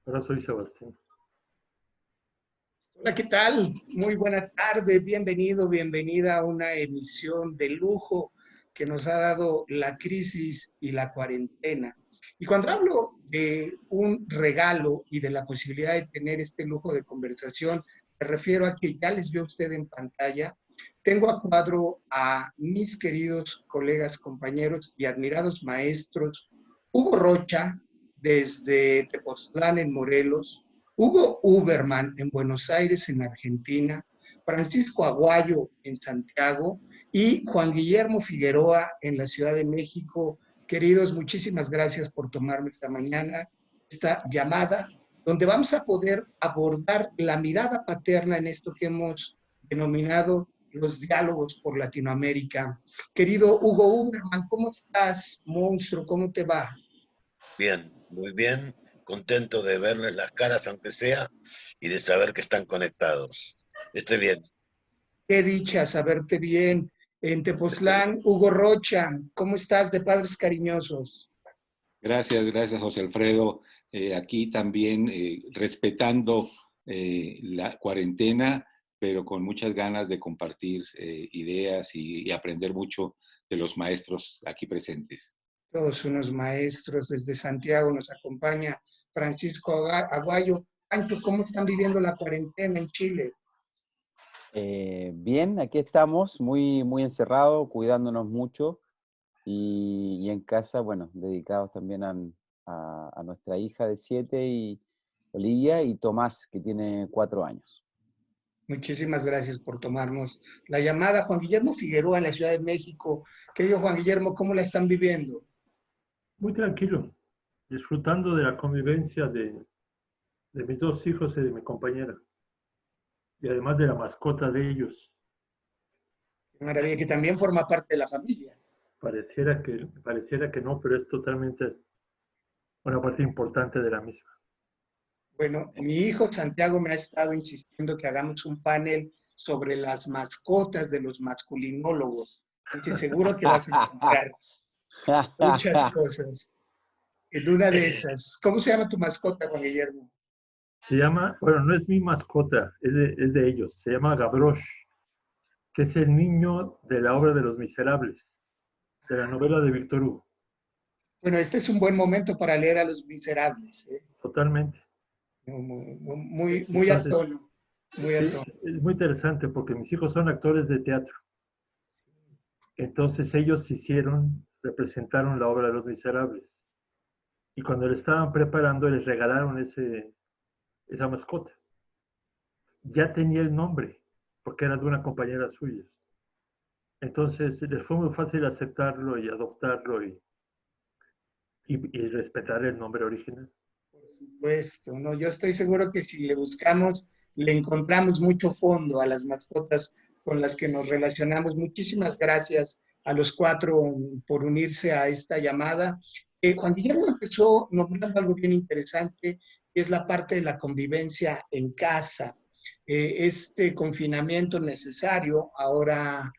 Ahora soy Sebastián. Hola, ¿qué tal? Muy buena tarde, bienvenido, bienvenida a una emisión de lujo que nos ha dado la crisis y la cuarentena. Y cuando hablo de un regalo y de la posibilidad de tener este lujo de conversación, me refiero a que ya les veo usted en pantalla. Tengo a cuadro a mis queridos colegas, compañeros y admirados maestros, Hugo Rocha, desde Tepoztlán en Morelos, Hugo Uberman en Buenos Aires, en Argentina, Francisco Aguayo en Santiago y Juan Guillermo Figueroa en la Ciudad de México. Queridos, muchísimas gracias por tomarme esta mañana, esta llamada, donde vamos a poder abordar la mirada paterna en esto que hemos denominado los diálogos por Latinoamérica. Querido Hugo Uberman, ¿cómo estás, monstruo? ¿Cómo te va? Bien, muy bien, contento de verles las caras aunque sea y de saber que están conectados. Estoy bien. Qué dicha saberte bien. En Tepoztlán, Hugo Rocha, ¿cómo estás de Padres Cariñosos? Gracias, José Alfredo. Aquí también respetando la cuarentena, pero con muchas ganas de compartir ideas y aprender mucho de los maestros aquí presentes. Todos unos maestros desde Santiago nos acompaña Francisco Aguayo. Pancho, ¿cómo están viviendo la cuarentena en Chile? Bien, aquí estamos, muy encerrados, cuidándonos mucho y en casa, bueno, dedicados también a nuestra hija de 7 y Olivia y Tomás, que tiene 4 años. Muchísimas gracias por tomarnos la llamada. Juan Guillermo Figueroa en la Ciudad de México. Querido Juan Guillermo, ¿cómo la están viviendo? Muy tranquilo, disfrutando de la convivencia de mis dos hijos y de mi compañera. Y además de la mascota de ellos. Qué maravilla, que también forma parte de la familia. Pareciera que no, pero es totalmente una parte importante de la misma. Bueno, mi hijo Santiago me ha estado insistiendo que hagamos un panel sobre las mascotas de los masculinólogos. Dice, seguro que vas a encontrar muchas cosas. En una de esas, ¿cómo se llama tu mascota, Juan Guillermo? Se llama, bueno, no es mi mascota, es de ellos. Se llama Gavroche, que es el niño de la obra de Los Miserables, de la novela de Víctor Hugo. Bueno, este es un buen momento para leer a Los Miserables. Totalmente. Muy a Entonces, tono. Muy a sí, tono. es muy interesante porque mis hijos son actores de teatro. Entonces ellos representaron la obra de Los Miserables. Y cuando le estaban preparando, les regalaron esa mascota. Ya tenía el nombre, porque era de una compañera suya. Entonces les fue muy fácil aceptarlo y adoptarlo y respetar el nombre original. Por supuesto, no, yo estoy seguro que si le buscamos, le encontramos mucho fondo a las mascotas con las que nos relacionamos. Muchísimas gracias a los cuatro por unirse a esta llamada. Juan Guillermo empezó nombrando algo bien interesante, que es la parte de la convivencia en casa. Este confinamiento necesario ahora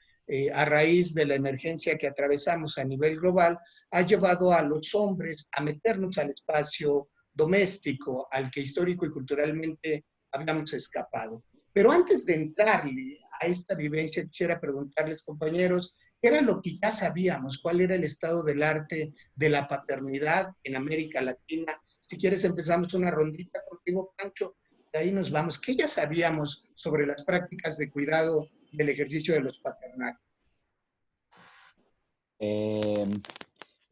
a raíz de la emergencia que atravesamos a nivel global, ha llevado a los hombres a meternos al espacio doméstico al que histórico y culturalmente habíamos escapado. Pero antes de entrarle a esta vivencia, quisiera preguntarles, compañeros, ¿qué era lo que ya sabíamos? ¿Cuál era el estado del arte de la paternidad en América Latina? Si quieres, empezamos una rondita contigo, Pancho, de ahí nos vamos. ¿Qué ya sabíamos sobre las prácticas de cuidado y el ejercicio de los paternales?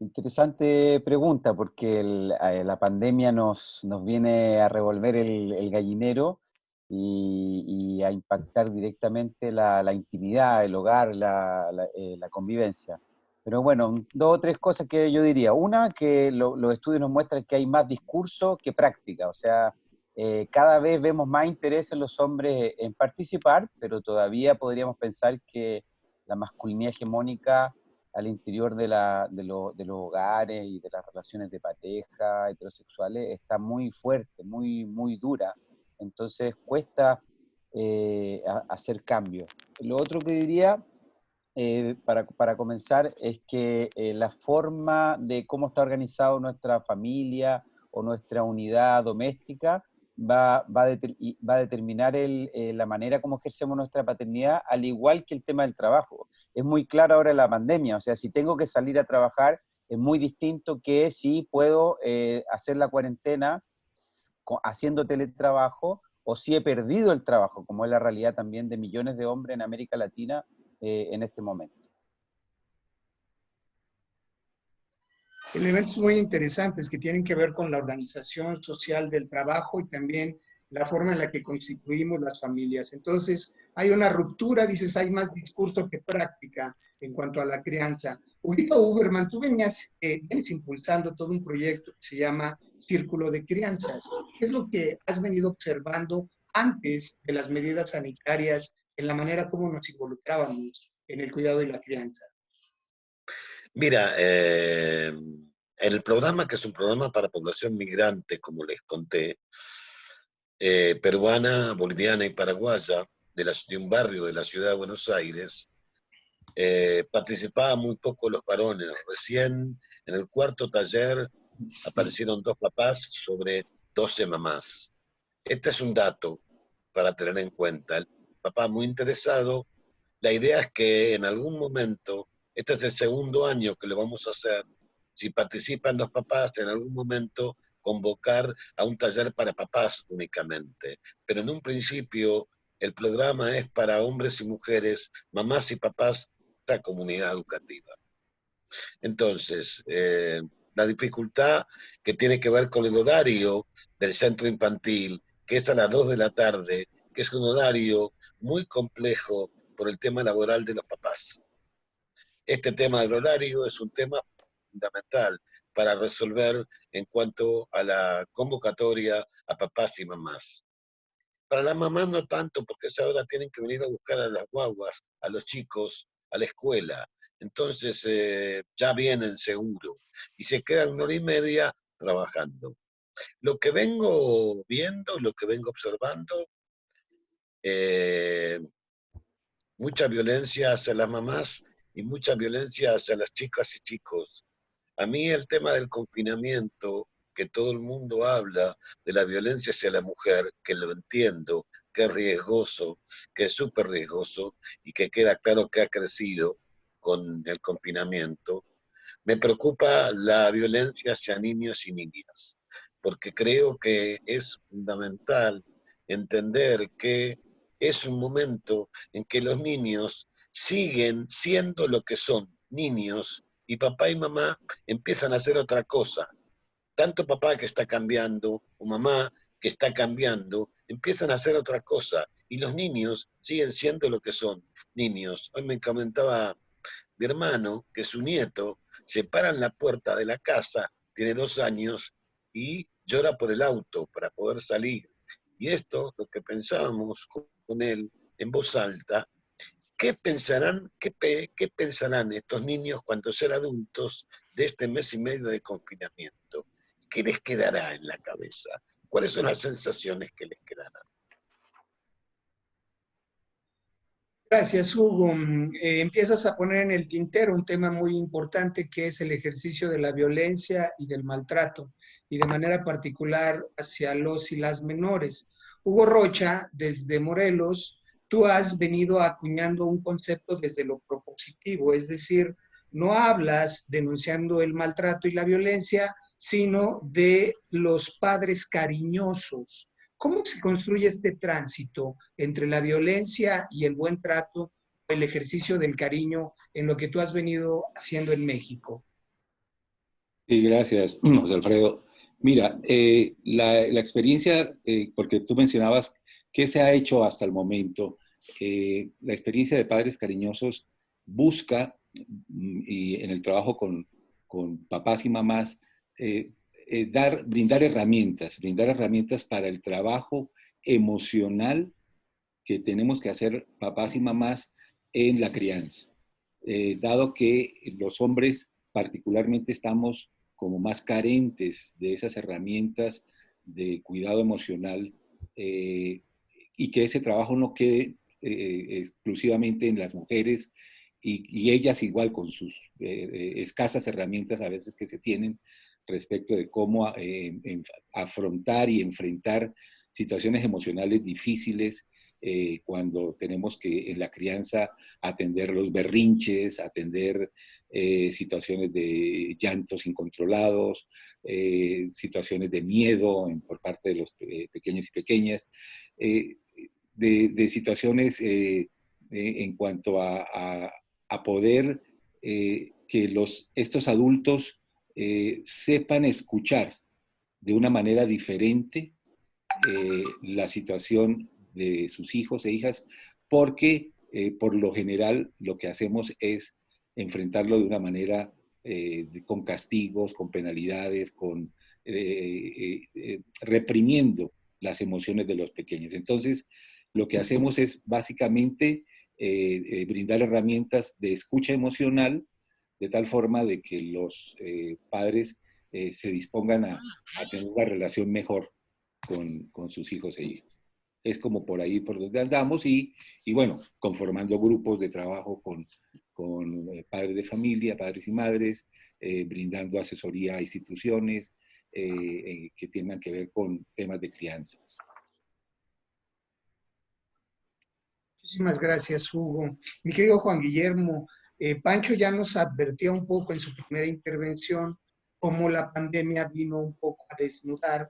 Interesante pregunta, porque la pandemia nos viene a revolver el gallinero y a impactar directamente la intimidad, el hogar, la convivencia. Pero bueno, 2 o 3 cosas que yo diría. Una, que los estudios nos muestran que hay más discurso que práctica, o sea, cada vez vemos más interés en los hombres en participar, pero todavía podríamos pensar que la masculinidad hegemónica al interior de los hogares y de las relaciones de pareja heterosexuales está muy fuerte, muy dura. Entonces cuesta hacer cambios. Lo otro que diría, para comenzar, es que la forma de cómo está organizado nuestra familia o nuestra unidad doméstica va a determinar la manera como ejercemos nuestra paternidad, al igual que el tema del trabajo. Es muy claro ahora la pandemia, o sea, si tengo que salir a trabajar, es muy distinto que si puedo hacer la cuarentena haciendo teletrabajo, o si he perdido el trabajo, como es la realidad también de millones de hombres en América Latina en este momento. Elementos muy interesantes que tienen que ver con la organización social del trabajo y también la forma en la que constituimos las familias. Entonces, hay una ruptura, dices, hay más discurso que práctica en cuanto a la crianza. Huguito Uberman, tú vienes impulsando todo un proyecto que se llama Círculo de Crianzas. ¿Qué es lo que has venido observando antes de las medidas sanitarias en la manera como nos involucrábamos en el cuidado y la crianza? Mira, el programa, que es un programa para población migrante, como les conté, peruana, boliviana y paraguaya, de un barrio de la ciudad de Buenos Aires, participaban muy poco los varones. Recién en el cuarto taller aparecieron 2 papás sobre 12 mamás. Este es un dato para tener en cuenta. El papá muy interesado. La idea es que en algún momento, este es el segundo año que lo vamos a hacer, si participan los papás, en algún momento convocar a un taller para papás únicamente. Pero en un principio el programa es para hombres y mujeres, mamás y papás de esa comunidad educativa. Entonces, la dificultad que tiene que ver con el horario del centro infantil, que es a las 2 de la tarde, que es un horario muy complejo por el tema laboral de los papás. Este tema del horario es un tema fundamental para resolver en cuanto a la convocatoria a papás y mamás. Para las mamás no tanto, porque esa hora tienen que venir a buscar a las guaguas, a los chicos, a la escuela. Entonces ya vienen seguro y se quedan 1 hora y media trabajando. Lo que vengo viendo, lo que vengo observando, mucha violencia hacia las mamás y mucha violencia hacia las chicas y chicos. A mí el tema del confinamiento, que todo el mundo habla de la violencia hacia la mujer, que lo entiendo, que es riesgoso, que es súper riesgoso y que queda claro que ha crecido con el confinamiento, me preocupa la violencia hacia niños y niñas, porque creo que es fundamental entender que es un momento en que los niños siguen siendo lo que son, niños, y papá y mamá empiezan a hacer otra cosa. Tanto papá que está cambiando o mamá que está cambiando, empiezan a hacer otra cosa, y los niños siguen siendo lo que son, niños. Hoy me comentaba mi hermano que su nieto se para en la puerta de la casa, tiene 2 años, y llora por el auto para poder salir. Y esto, lo que pensábamos con él en voz alta, ¿qué pensarán, qué pensarán estos niños cuando sean adultos de este mes y medio de confinamiento? ¿Qué les quedará en la cabeza? ¿Cuáles son las sensaciones que les quedarán? Gracias, Hugo. Empiezas a poner en el tintero un tema muy importante que es el ejercicio de la violencia y del maltrato, y de manera particular hacia los y las menores. Hugo Rocha, desde Morelos, tú has venido acuñando un concepto desde lo propositivo, es decir, no hablas denunciando el maltrato y la violencia, sino de los padres cariñosos. ¿Cómo se construye este tránsito entre la violencia y el buen trato, el ejercicio del cariño en lo que tú has venido haciendo en México? Sí, gracias, José Alfredo. Mira, la experiencia, porque tú mencionabas qué se ha hecho hasta el momento, la experiencia de Padres Cariñosos busca, y en el trabajo con papás y mamás, brindar herramientas para el trabajo emocional que tenemos que hacer papás y mamás en la crianza. Dado que los hombres particularmente estamos como más carentes de esas herramientas de cuidado emocional, y que ese trabajo no quede exclusivamente en las mujeres y ellas igual con sus escasas herramientas a veces que se tienen. respecto de cómo afrontar y enfrentar situaciones emocionales difíciles cuando tenemos que en la crianza atender los berrinches, atender situaciones de llantos incontrolados, situaciones de miedo por parte de los pequeños y pequeñas, de situaciones en cuanto a poder que estos adultos sepan escuchar de una manera diferente la situación de sus hijos e hijas, porque por lo general lo que hacemos es enfrentarlo de una manera con castigos, con penalidades, reprimiendo las emociones de los pequeños. Entonces, lo que hacemos es básicamente brindar herramientas de escucha emocional, de tal forma de que los padres se dispongan a tener una relación mejor con sus hijos e hijas. Es como por ahí por donde andamos y bueno, conformando grupos de trabajo con padres de familia, padres y madres, brindando asesoría a instituciones que tengan que ver con temas de crianza. Muchísimas gracias, Hugo. Mi querido Juan Guillermo, Pancho ya nos advertía un poco en su primera intervención cómo la pandemia vino un poco a desnudar,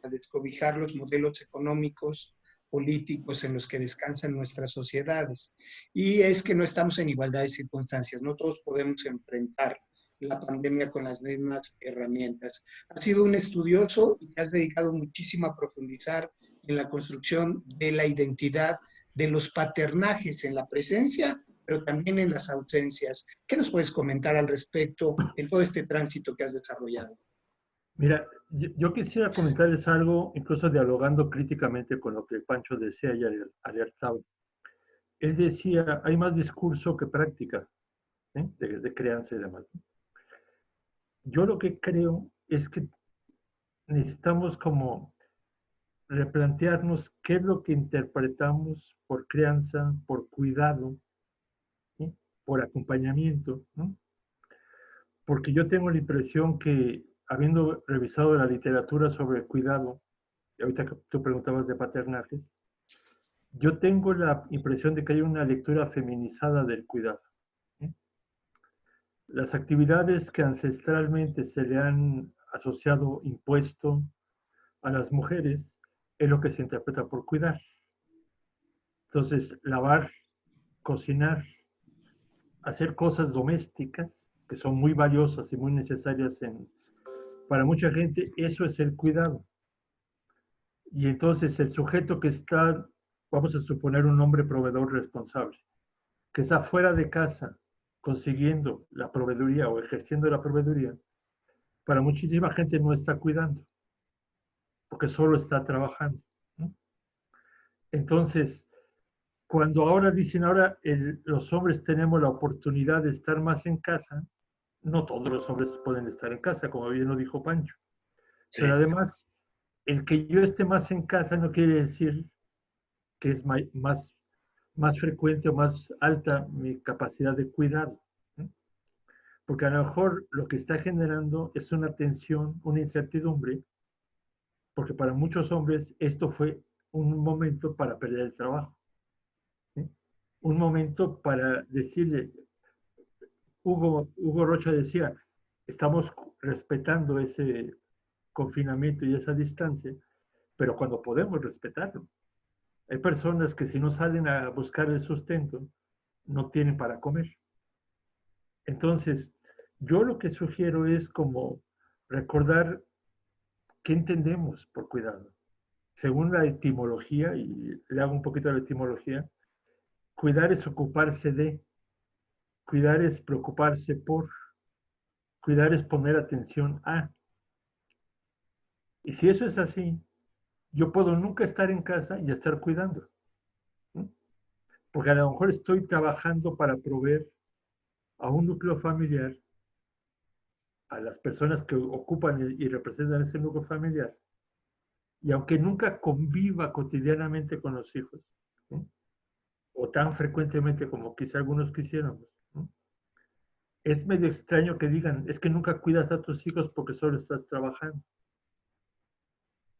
a descobijar los modelos económicos, políticos en los que descansan nuestras sociedades. Y es que no estamos en igualdad de circunstancias, no todos podemos enfrentar la pandemia con las mismas herramientas. Has sido un estudioso y te has dedicado muchísimo a profundizar en la construcción de la identidad, de los paternajes en la presencia, pero también en las ausencias. ¿Qué nos puedes comentar al respecto en todo este tránsito que has desarrollado? Mira, yo quisiera comentarles algo, incluso dialogando críticamente con lo que Pancho decía y alertaba. Él decía, hay más discurso que práctica, de crianza y demás. Yo lo que creo es que necesitamos como replantearnos qué es lo que interpretamos por crianza, por cuidado, ¿sí? Por acompañamiento, ¿no? Porque yo tengo la impresión que, habiendo revisado la literatura sobre cuidado, y ahorita que tú preguntabas de paternajes, yo tengo la impresión de que hay una lectura feminizada del cuidado. Las actividades que ancestralmente se le han asociado, impuesto a las mujeres, es lo que se interpreta por cuidar. Entonces, lavar, cocinar, hacer cosas domésticas, que son muy valiosas y muy necesarias para mucha gente, eso es el cuidado. Y entonces el sujeto que está, vamos a suponer un hombre proveedor responsable, que está fuera de casa consiguiendo la proveeduría o ejerciendo la proveeduría, para muchísima gente no está cuidando, porque solo está trabajando, ¿no? Entonces, cuando ahora dicen, los hombres tenemos la oportunidad de estar más en casa, no todos los hombres pueden estar en casa, como bien lo dijo Pancho. Sí. Pero además, el que yo esté más en casa no quiere decir que es más frecuente o más alta mi capacidad de cuidar, ¿no? Porque a lo mejor lo que está generando es una tensión, una incertidumbre, porque para muchos hombres esto fue un momento para perder el trabajo, ¿sí? Un momento para decirle, Hugo Rocha decía, estamos respetando ese confinamiento y esa distancia, pero cuando podemos respetarlo. Hay personas que si no salen a buscar el sustento, no tienen para comer. Entonces, yo lo que sugiero es como recordar qué entendemos por cuidado. Según la etimología, y le hago un poquito de la etimología, cuidar es ocuparse de, cuidar es preocuparse por, cuidar es poner atención a. Y si eso es así, yo puedo nunca estar en casa y estar cuidando, ¿no? Porque a lo mejor estoy trabajando para proveer a un núcleo familiar, a las personas que ocupan y representan ese núcleo familiar, y aunque nunca conviva cotidianamente con los hijos, ¿no? O tan frecuentemente como quizá algunos quisiéramos, ¿no? es medio extraño que digan, es que nunca cuidas a tus hijos porque solo estás trabajando.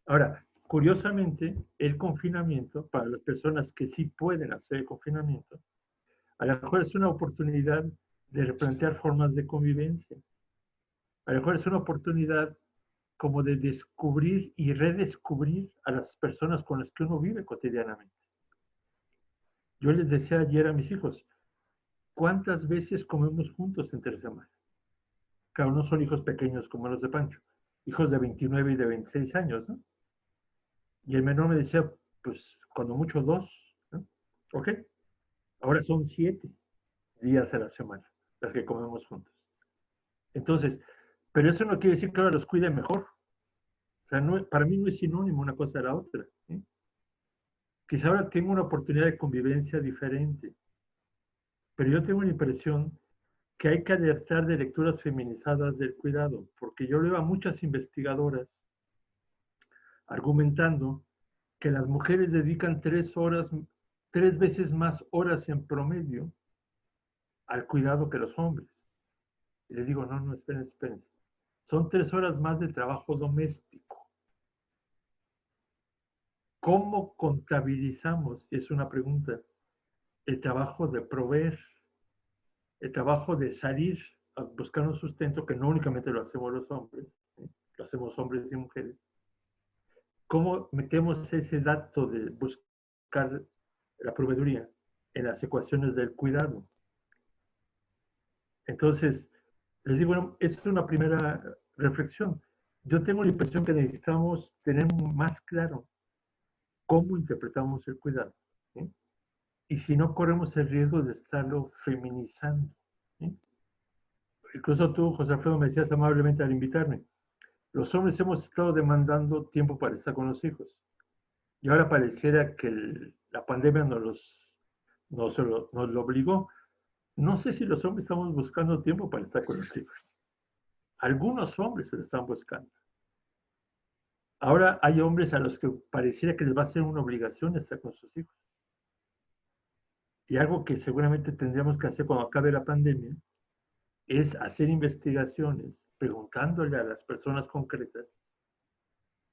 Ahora, curiosamente, el confinamiento, para las personas que sí pueden hacer el confinamiento, a lo mejor es una oportunidad de replantear formas de convivencia. A lo mejor es una oportunidad como de descubrir y redescubrir a las personas con las que uno vive cotidianamente. Yo les decía ayer a mis hijos, ¿cuántas veces comemos juntos entre semana? Claro, no son hijos pequeños como los de Pancho, hijos de 29 y de 26 años, ¿no? Y el menor me decía, pues cuando mucho 2, ¿no? Ok, ahora son 7 días a la semana las que comemos juntos. Entonces, pero eso no quiere decir que ahora los cuide mejor. O sea, no, para mí no es sinónimo una cosa de la otra. ¿Sí? Quizá ahora tengo una oportunidad de convivencia diferente, pero yo tengo la impresión que hay que alertar de lecturas feminizadas del cuidado, porque yo leo a muchas investigadoras argumentando que las mujeres dedican 3 veces más horas en promedio al cuidado que los hombres. Y les digo, no, esperen. Son 3 horas más de trabajo doméstico. ¿Cómo contabilizamos? Es una pregunta. El trabajo de proveer, el trabajo de salir a buscar un sustento, que no únicamente lo hacemos los hombres, ¿sí? Lo hacemos hombres y mujeres. ¿Cómo metemos ese dato de buscar la proveeduría en las ecuaciones del cuidado? Entonces, les digo, bueno, es una primera reflexión. Yo tengo la impresión que necesitamos tener más claro cómo interpretamos el cuidado, ¿sí? Y si no corremos el riesgo de estarlo feminizando, ¿sí? Incluso tú, José Alfredo, me decías amablemente al invitarme, los hombres hemos estado demandando tiempo para estar con los hijos. Y ahora pareciera que la pandemia nos lo obligó. No sé si los hombres estamos buscando tiempo para estar con los hijos. Algunos hombres se lo están buscando. Ahora hay hombres a los que pareciera que les va a ser una obligación estar con sus hijos. Y algo que seguramente tendríamos que hacer cuando acabe la pandemia es hacer investigaciones preguntándole a las personas concretas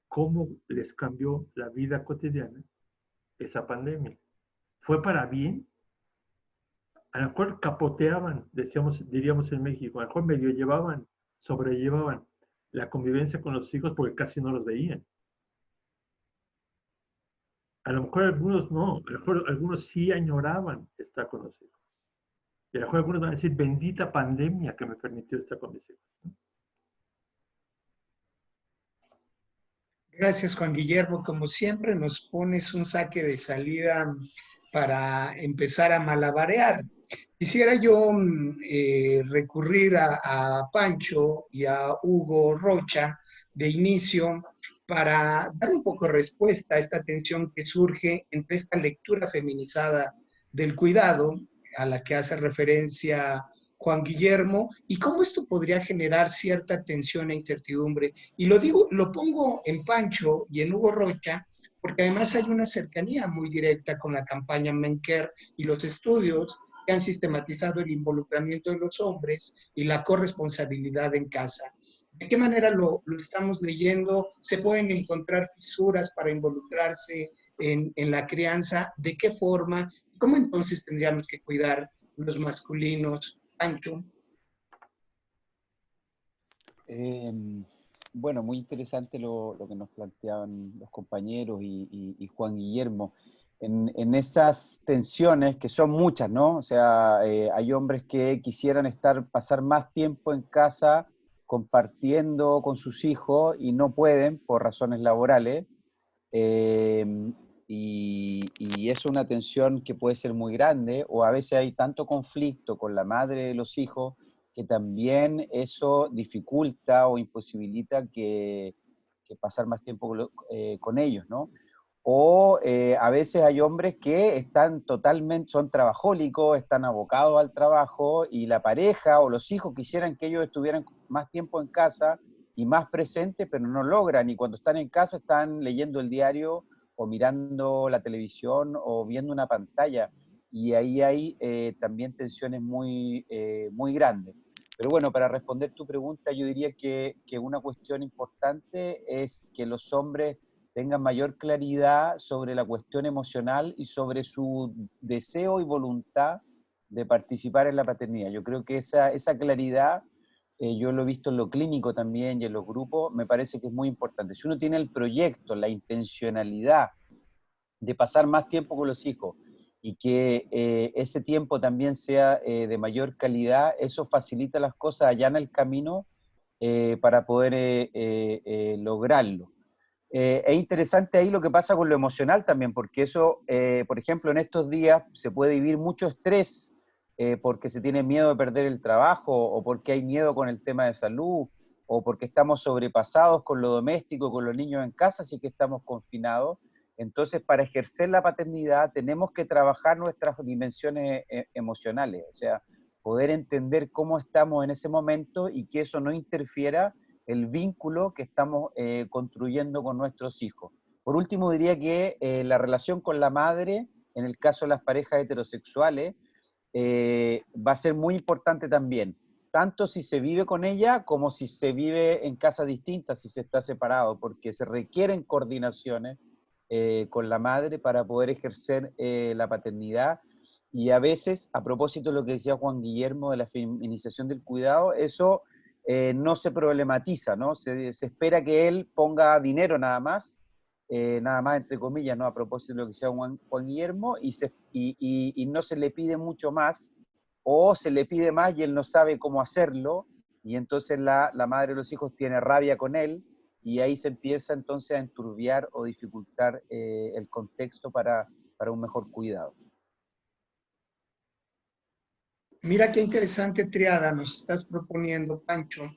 cómo les cambió la vida cotidiana esa pandemia. ¿Fue para bien? A lo mejor capoteaban, diríamos en México, a lo mejor medio sobrellevaban la convivencia con los hijos porque casi no los veían. A lo mejor algunos no, a lo mejor algunos sí añoraban estar con los hijos. Y a lo mejor algunos van a decir, bendita pandemia que me permitió estar con mis hijos. Gracias, Juan Guillermo. Como siempre, nos pones un saque de salida para empezar a malabarear. Quisiera yo recurrir a Pancho y a Hugo Rocha de inicio para dar un poco de respuesta a esta tensión que surge entre esta lectura feminizada del cuidado a la que hace referencia Juan Guillermo y cómo esto podría generar cierta tensión e incertidumbre. Y lo digo, lo pongo en Pancho y en Hugo Rocha porque además hay una cercanía muy directa con la campaña Menker y los estudios que han sistematizado el involucramiento de los hombres y la corresponsabilidad en casa. ¿De qué manera lo estamos leyendo? ¿Se pueden encontrar fisuras para involucrarse en la crianza? ¿De qué forma? ¿Cómo entonces tendríamos que cuidar los masculinos? Pancho. Bueno, muy interesante lo que nos planteaban los compañeros y Juan Guillermo. En esas tensiones, que son muchas, ¿no? O sea, hay hombres que quisieran pasar más tiempo en casa compartiendo con sus hijos y no pueden por razones laborales. Y es una tensión que puede ser muy grande, o a veces hay tanto conflicto con la madre de los hijos que también eso dificulta o imposibilita que pasar más tiempo con ellos, ¿no? O a veces hay hombres que son trabajólicos, están abocados al trabajo y la pareja o los hijos quisieran que ellos estuvieran más tiempo en casa y más presentes, pero no logran. Y cuando están en casa están leyendo el diario o mirando la televisión o viendo una pantalla. Y ahí hay también tensiones muy grandes. Pero bueno, para responder tu pregunta, yo diría que una cuestión importante es que los hombres tengan mayor claridad sobre la cuestión emocional y sobre su deseo y voluntad de participar en la paternidad. Yo creo que esa claridad, yo lo he visto en lo clínico también y en los grupos, me parece que es muy importante. Si uno tiene el proyecto, la intencionalidad de pasar más tiempo con los hijos y que ese tiempo también sea de mayor calidad, eso facilita las cosas allá en el camino para poder lograrlo. Es interesante ahí lo que pasa con lo emocional también, porque eso, por ejemplo, en estos días se puede vivir mucho estrés porque se tiene miedo de perder el trabajo o porque hay miedo con el tema de salud o porque estamos sobrepasados con lo doméstico, con los niños en casa, así que estamos confinados. Entonces, para ejercer la paternidad tenemos que trabajar nuestras dimensiones emocionales, o sea, poder entender cómo estamos en ese momento y que eso no interfiera el vínculo que estamos construyendo con nuestros hijos. Por último, diría que la relación con la madre, en el caso de las parejas heterosexuales, va a ser muy importante también, tanto si se vive con ella como si se vive en casas distintas, si se está separado, porque se requieren coordinaciones con la madre para poder ejercer la paternidad. Y a veces, a propósito de lo que decía Juan Guillermo de la feminización del cuidado, eso no se problematiza, ¿no? Se espera que él ponga dinero nada más entre comillas, ¿no? A propósito de lo que decía Juan Guillermo, y no se le pide mucho más, o se le pide más y él no sabe cómo hacerlo, y entonces la madre de los hijos tiene rabia con él, y ahí se empieza entonces a enturbiar o dificultar el contexto para un mejor cuidado. Mira qué interesante triada nos estás proponiendo, Pancho,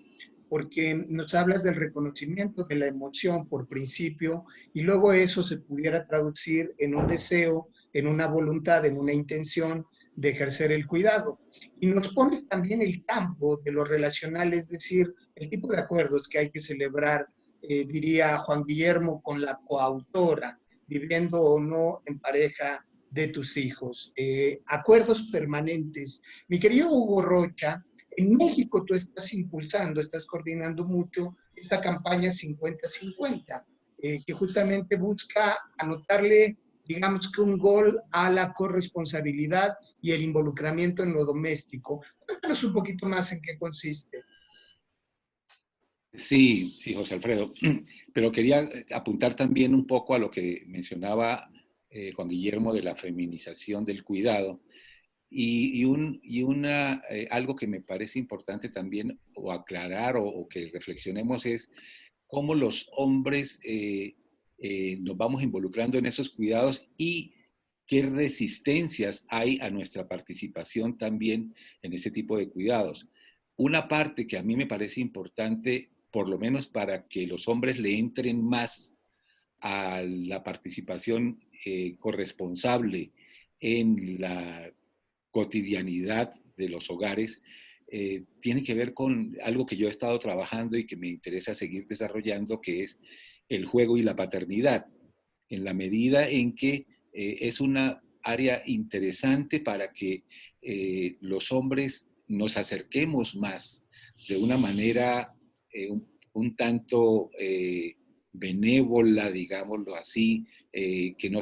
porque nos hablas del reconocimiento de la emoción por principio y luego eso se pudiera traducir en un deseo, en una voluntad, en una intención de ejercer el cuidado. Y nos pones también el campo de lo relacional, es decir, el tipo de acuerdos que hay que celebrar, diría Juan Guillermo, con la coautora, viviendo o no en pareja de tus hijos. Acuerdos permanentes. Mi querido Hugo Rocha, en México tú estás impulsando, estás coordinando mucho esta campaña 50-50, que justamente busca anotarle, digamos que un gol a la corresponsabilidad y el involucramiento en lo doméstico. Cuéntanos un poquito más en qué consiste. Sí, sí, José Alfredo, pero quería apuntar también un poco a lo que mencionaba Juan Guillermo de la feminización del cuidado algo que me parece importante también o aclarar o que reflexionemos es cómo los hombres nos vamos involucrando en esos cuidados y qué resistencias hay a nuestra participación también en ese tipo de cuidados. Una parte que a mí me parece importante, por lo menos para que los hombres le entren más a la participación corresponsable en la cotidianidad de los hogares, tiene que ver con algo que yo he estado trabajando y que me interesa seguir desarrollando, que es el juego y la paternidad, en la medida en que es una área interesante para que los hombres nos acerquemos más de una manera un tanto benévola, digámoslo así, que no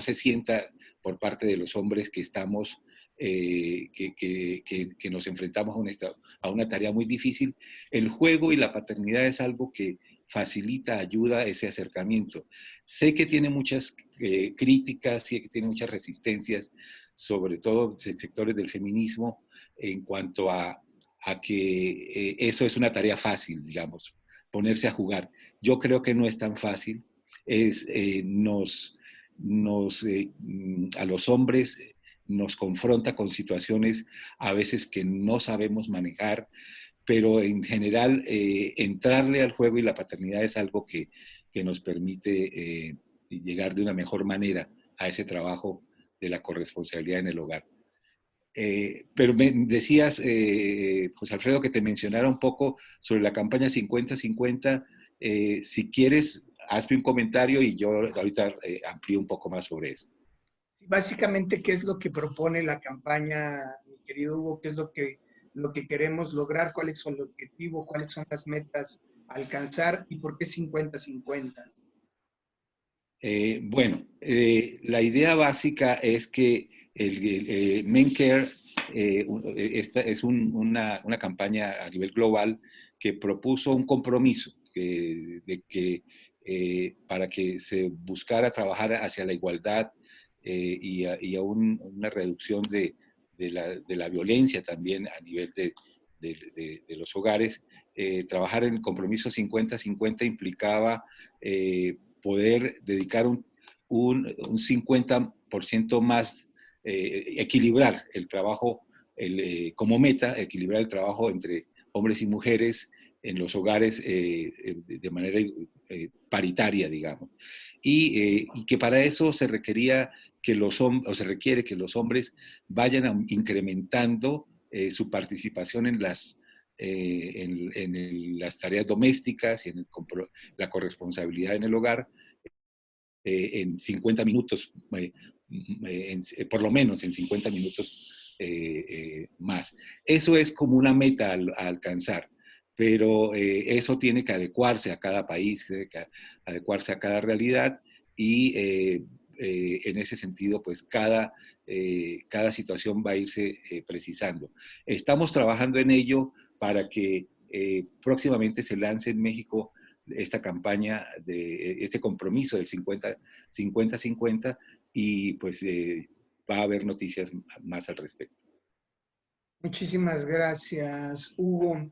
se sienta por parte de los hombres que estamos, que nos enfrentamos a una tarea muy difícil. El juego y la paternidad es algo que facilita, ayuda ese acercamiento. Sé que tiene muchas críticas, sé que tiene muchas resistencias, sobre todo en sectores del feminismo, en cuanto a que eso es una tarea fácil, digamos, ponerse a jugar. Yo creo que no es tan fácil. A los hombres nos confronta con situaciones a veces que no sabemos manejar, pero en general entrarle al juego y la paternidad es algo que nos permite llegar de una mejor manera a ese trabajo de la corresponsabilidad en el hogar. Pero me decías, José Alfredo, que te mencionara un poco sobre la campaña 50-50. Si quieres, hazme un comentario y yo ahorita amplío un poco más sobre eso. Básicamente, ¿qué es lo que propone la campaña, mi querido Hugo? ¿Qué es lo que lo que queremos lograr, cuál es el objetivo, cuáles son las metas a alcanzar y por qué 50-50. Bueno, la idea básica es que el MenCare esta es una campaña a nivel global que propuso un compromiso de que para que se buscara trabajar hacia la igualdad y a una reducción de la violencia también a nivel de los hogares. Trabajar en el compromiso 50-50 implicaba poder dedicar un 50% más, equilibrar el trabajo como meta, equilibrar el trabajo entre hombres y mujeres en los hogares de manera paritaria, digamos. Y que para eso se requería se requiere que los hombres vayan incrementando su participación en las tareas domésticas y en la corresponsabilidad en el hogar en 50 minutos, por lo menos en 50 minutos más. Eso es como una meta a alcanzar, pero eso tiene que adecuarse a cada país, tiene que adecuarse a cada realidad y en ese sentido, pues cada situación va a irse precisando. Estamos trabajando en ello para que próximamente se lance en México esta campaña, este compromiso del 50-50 y pues va a haber noticias más al respecto. Muchísimas gracias, Hugo.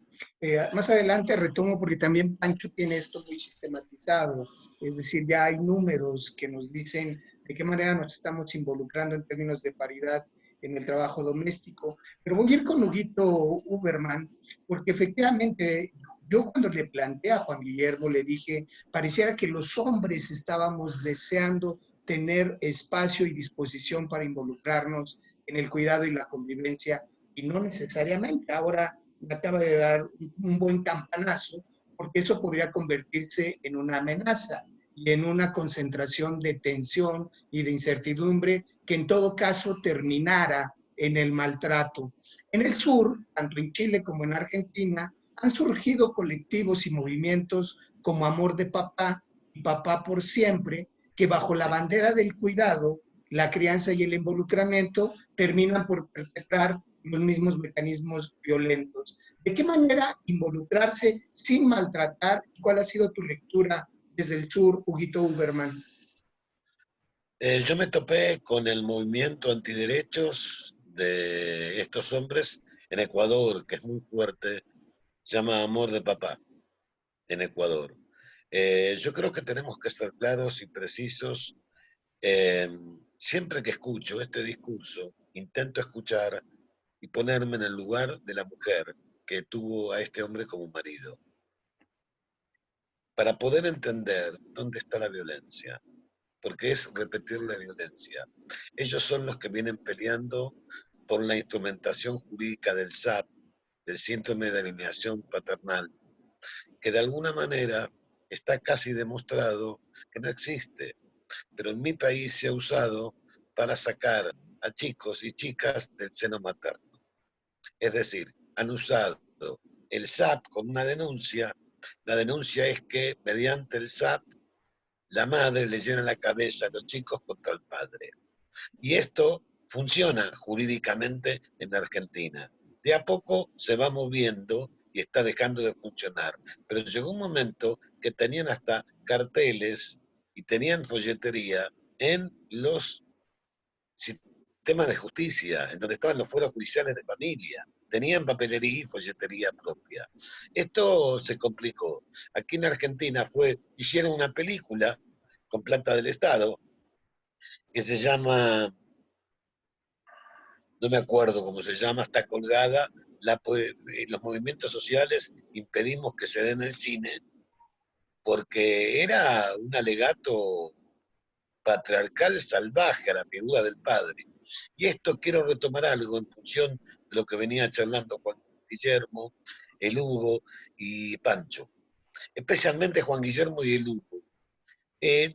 Más adelante retomo porque también Pancho tiene esto muy sistematizado, es decir, ya hay números que nos dicen de qué manera nos estamos involucrando en términos de paridad en el trabajo doméstico. Pero voy a ir con Huguito Uberman, porque efectivamente yo cuando le planteé a Juan Guillermo le dije, pareciera que los hombres estábamos deseando tener espacio y disposición para involucrarnos en el cuidado y la convivencia, y no necesariamente. Ahora me acaba de dar un buen campanazo, porque eso podría convertirse en una amenaza y en una concentración de tensión y de incertidumbre que en todo caso terminara en el maltrato. En el sur, tanto en Chile como en Argentina, han surgido colectivos y movimientos como Amor de Papá y Papá por Siempre, que bajo la bandera del cuidado, la crianza y el involucramiento terminan por perpetrar los mismos mecanismos violentos. ¿De qué manera involucrarse sin maltratar? ¿Cuál ha sido tu lectura desde el sur, Huguito Uberman? Yo me topé con el movimiento antiderechos de estos hombres en Ecuador, que es muy fuerte, se llama Amor de Papá, en Ecuador. Yo creo que tenemos que ser claros y precisos. Siempre que escucho este discurso, intento escuchar y ponerme en el lugar de la mujer que tuvo a este hombre como marido, para poder entender dónde está la violencia, porque es repetir la violencia. Ellos son los que vienen peleando por la instrumentación jurídica del SAP, del síndrome de alienación paternal, que de alguna manera está casi demostrado que no existe, pero en mi país se ha usado para sacar a chicos y chicas del seno materno. Es decir, han usado el SAP con una denuncia. La denuncia es que mediante el SAP la madre le llena la cabeza a los chicos contra el padre. Y esto funciona jurídicamente en Argentina. De a poco se va moviendo y está dejando de funcionar. Pero llegó un momento que tenían hasta carteles y tenían folletería en los sistemas de justicia, en donde estaban los fueros judiciales de familia. Tenían papelería y folletería propia. Esto se complicó. Aquí en Argentina hicieron una película con plata del Estado que se llama, no me acuerdo cómo se llama, está colgada, los movimientos sociales impedimos que se den en el cine, porque era un alegato patriarcal salvaje a la figura del padre. Y esto quiero retomar algo en función de lo que venía charlando Juan Guillermo, el Hugo y Pancho, especialmente Juan Guillermo y el Hugo.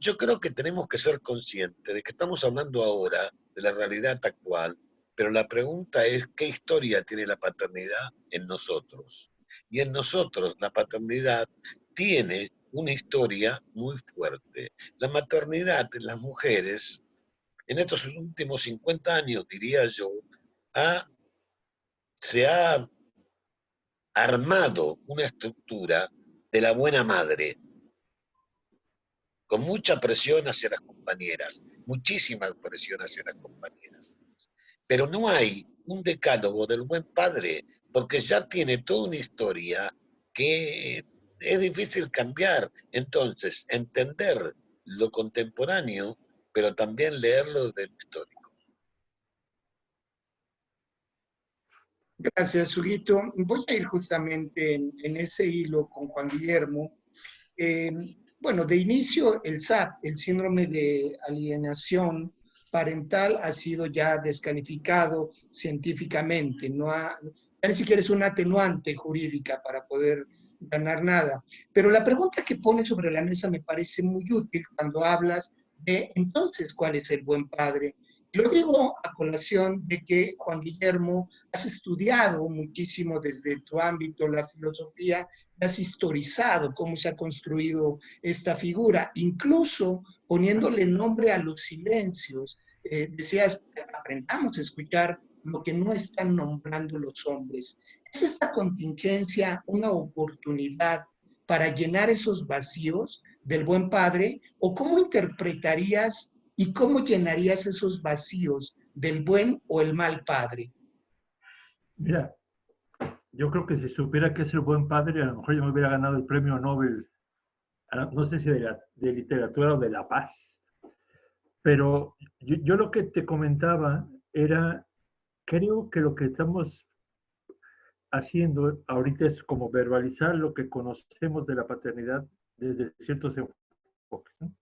Yo creo que tenemos que ser conscientes de que estamos hablando ahora de la realidad actual, Pero la pregunta es, ¿qué historia tiene la paternidad en nosotros? Y en nosotros la paternidad tiene una historia muy fuerte. La maternidad en las mujeres, en estos últimos 50 años, diría yo, se ha armado una estructura de la buena madre, con mucha presión hacia las compañeras, muchísima presión hacia las compañeras. Pero no hay un decálogo del buen padre, porque ya tiene toda una historia que es difícil cambiar. Entonces, entender lo contemporáneo, pero también leerlo del histórico. Gracias, Huguito. Voy a ir justamente en ese hilo con Juan Guillermo. Eh, bueno, de inicio, el SAP, el síndrome de alienación parental, ha sido ya descalificado científicamente. Ya ni siquiera es una atenuante jurídica para poder ganar nada. Pero la pregunta que pone sobre la mesa me parece muy útil cuando hablas de entonces cuál es el buen padre. Lo digo a colación de que, Juan Guillermo, has estudiado muchísimo desde tu ámbito la filosofía, has historizado cómo se ha construido esta figura, incluso poniéndole nombre a los silencios. Decías, aprendamos a escuchar lo que no están nombrando los hombres. ¿Es esta contingencia una oportunidad para llenar esos vacíos del buen padre? ¿O cómo interpretarías y cómo llenarías esos vacíos del buen o el mal padre? Mira, yo creo que si supiera que es el buen padre, a lo mejor yo me hubiera ganado el premio Nobel, no sé si de literatura o de la paz. Pero yo lo que te comentaba era, creo que lo que estamos haciendo ahorita es como verbalizar lo que conocemos de la paternidad desde ciertos enfoques, ¿no?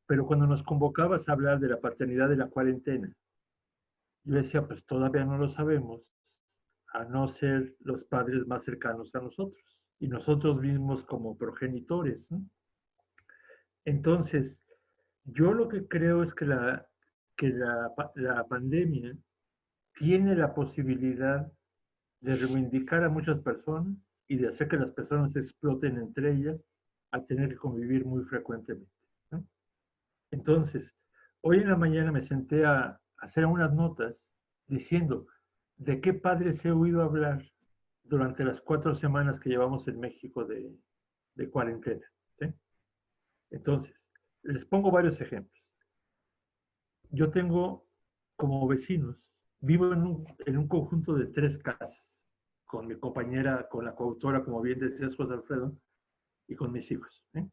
Pero cuando nos convocabas a hablar de la paternidad de la cuarentena, yo decía, pues todavía no lo sabemos, a no ser los padres más cercanos a nosotros y nosotros mismos como progenitores, ¿no? Entonces, yo lo que creo es que la pandemia tiene la posibilidad de reivindicar a muchas personas y de hacer que las personas exploten entre ellas al tener que convivir muy frecuentemente, ¿no? Entonces, hoy en la mañana me senté a hacer unas notas diciendo de qué padres he oído hablar durante las 4 semanas que llevamos en México de cuarentena, ¿sí? Entonces, les pongo varios ejemplos. Yo tengo como vecinos, vivo en un conjunto de 3 casas, con mi compañera, con la coautora, como bien decías, José Alfredo, y con mis hijos, ¿eh?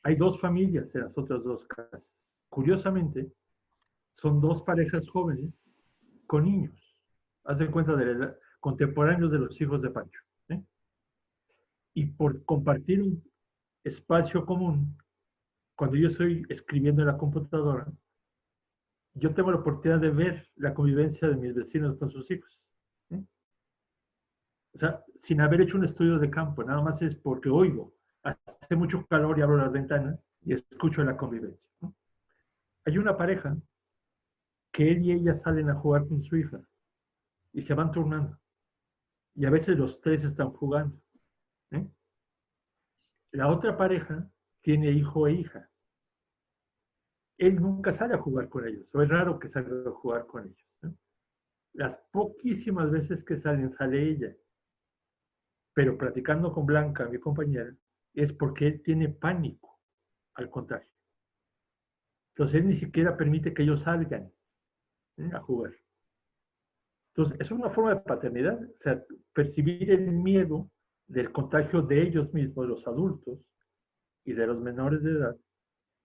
Hay 2 familias en las otras 2 casas. Curiosamente, son 2 parejas jóvenes con niños. Haz de cuenta de contemporáneos de los hijos de Pancho, ¿eh? Y por compartir un espacio común, cuando yo estoy escribiendo en la computadora, yo tengo la oportunidad de ver la convivencia de mis vecinos con sus hijos, ¿eh? O sea, sin haber hecho un estudio de campo, nada más es porque oigo. Hace mucho calor y abro las ventanas y escucho la convivencia, ¿no? Hay una pareja que él y ella salen a jugar con su hija y se van turnando. Y a veces los 3 están jugando, ¿eh? La otra pareja tiene hijo e hija. Él nunca sale a jugar con ellos, o es raro que salga a jugar con ellos, ¿no? Las poquísimas veces que salen, sale ella. Pero platicando con Blanca, mi compañera, es porque él tiene pánico al contagio. Entonces él ni siquiera permite que ellos salgan, ¿eh?, a jugar. Entonces, es una forma de paternidad, o sea, percibir el miedo del contagio de ellos mismos, los adultos, y de los menores de edad,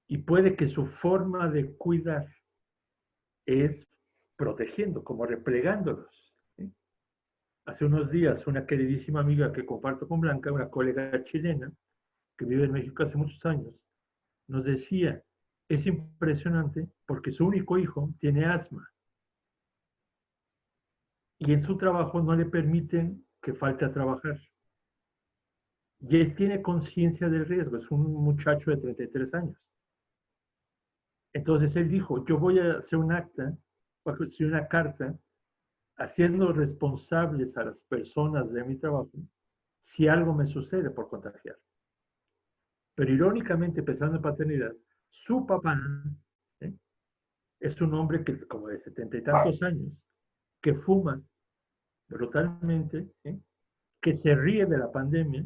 y puede que su forma de cuidar es protegiendo, como replegándolos, ¿sí? Hace unos días, una queridísima amiga que comparto con Blanca, una colega chilena, que vive en México hace muchos años, nos decía, es impresionante porque su único hijo tiene asma, y en su trabajo no le permiten que falte a trabajar. Y él tiene conciencia del riesgo, es un muchacho de 33 años. Entonces él dijo, yo voy a hacer un acta, voy a hacer una carta haciendo responsables a las personas de mi trabajo si algo me sucede por contagiar. Pero irónicamente, pensando en paternidad, su papá ¿eh? es un hombre que, como de 70 y tantos años, que fuma brutalmente, que se ríe de la pandemia,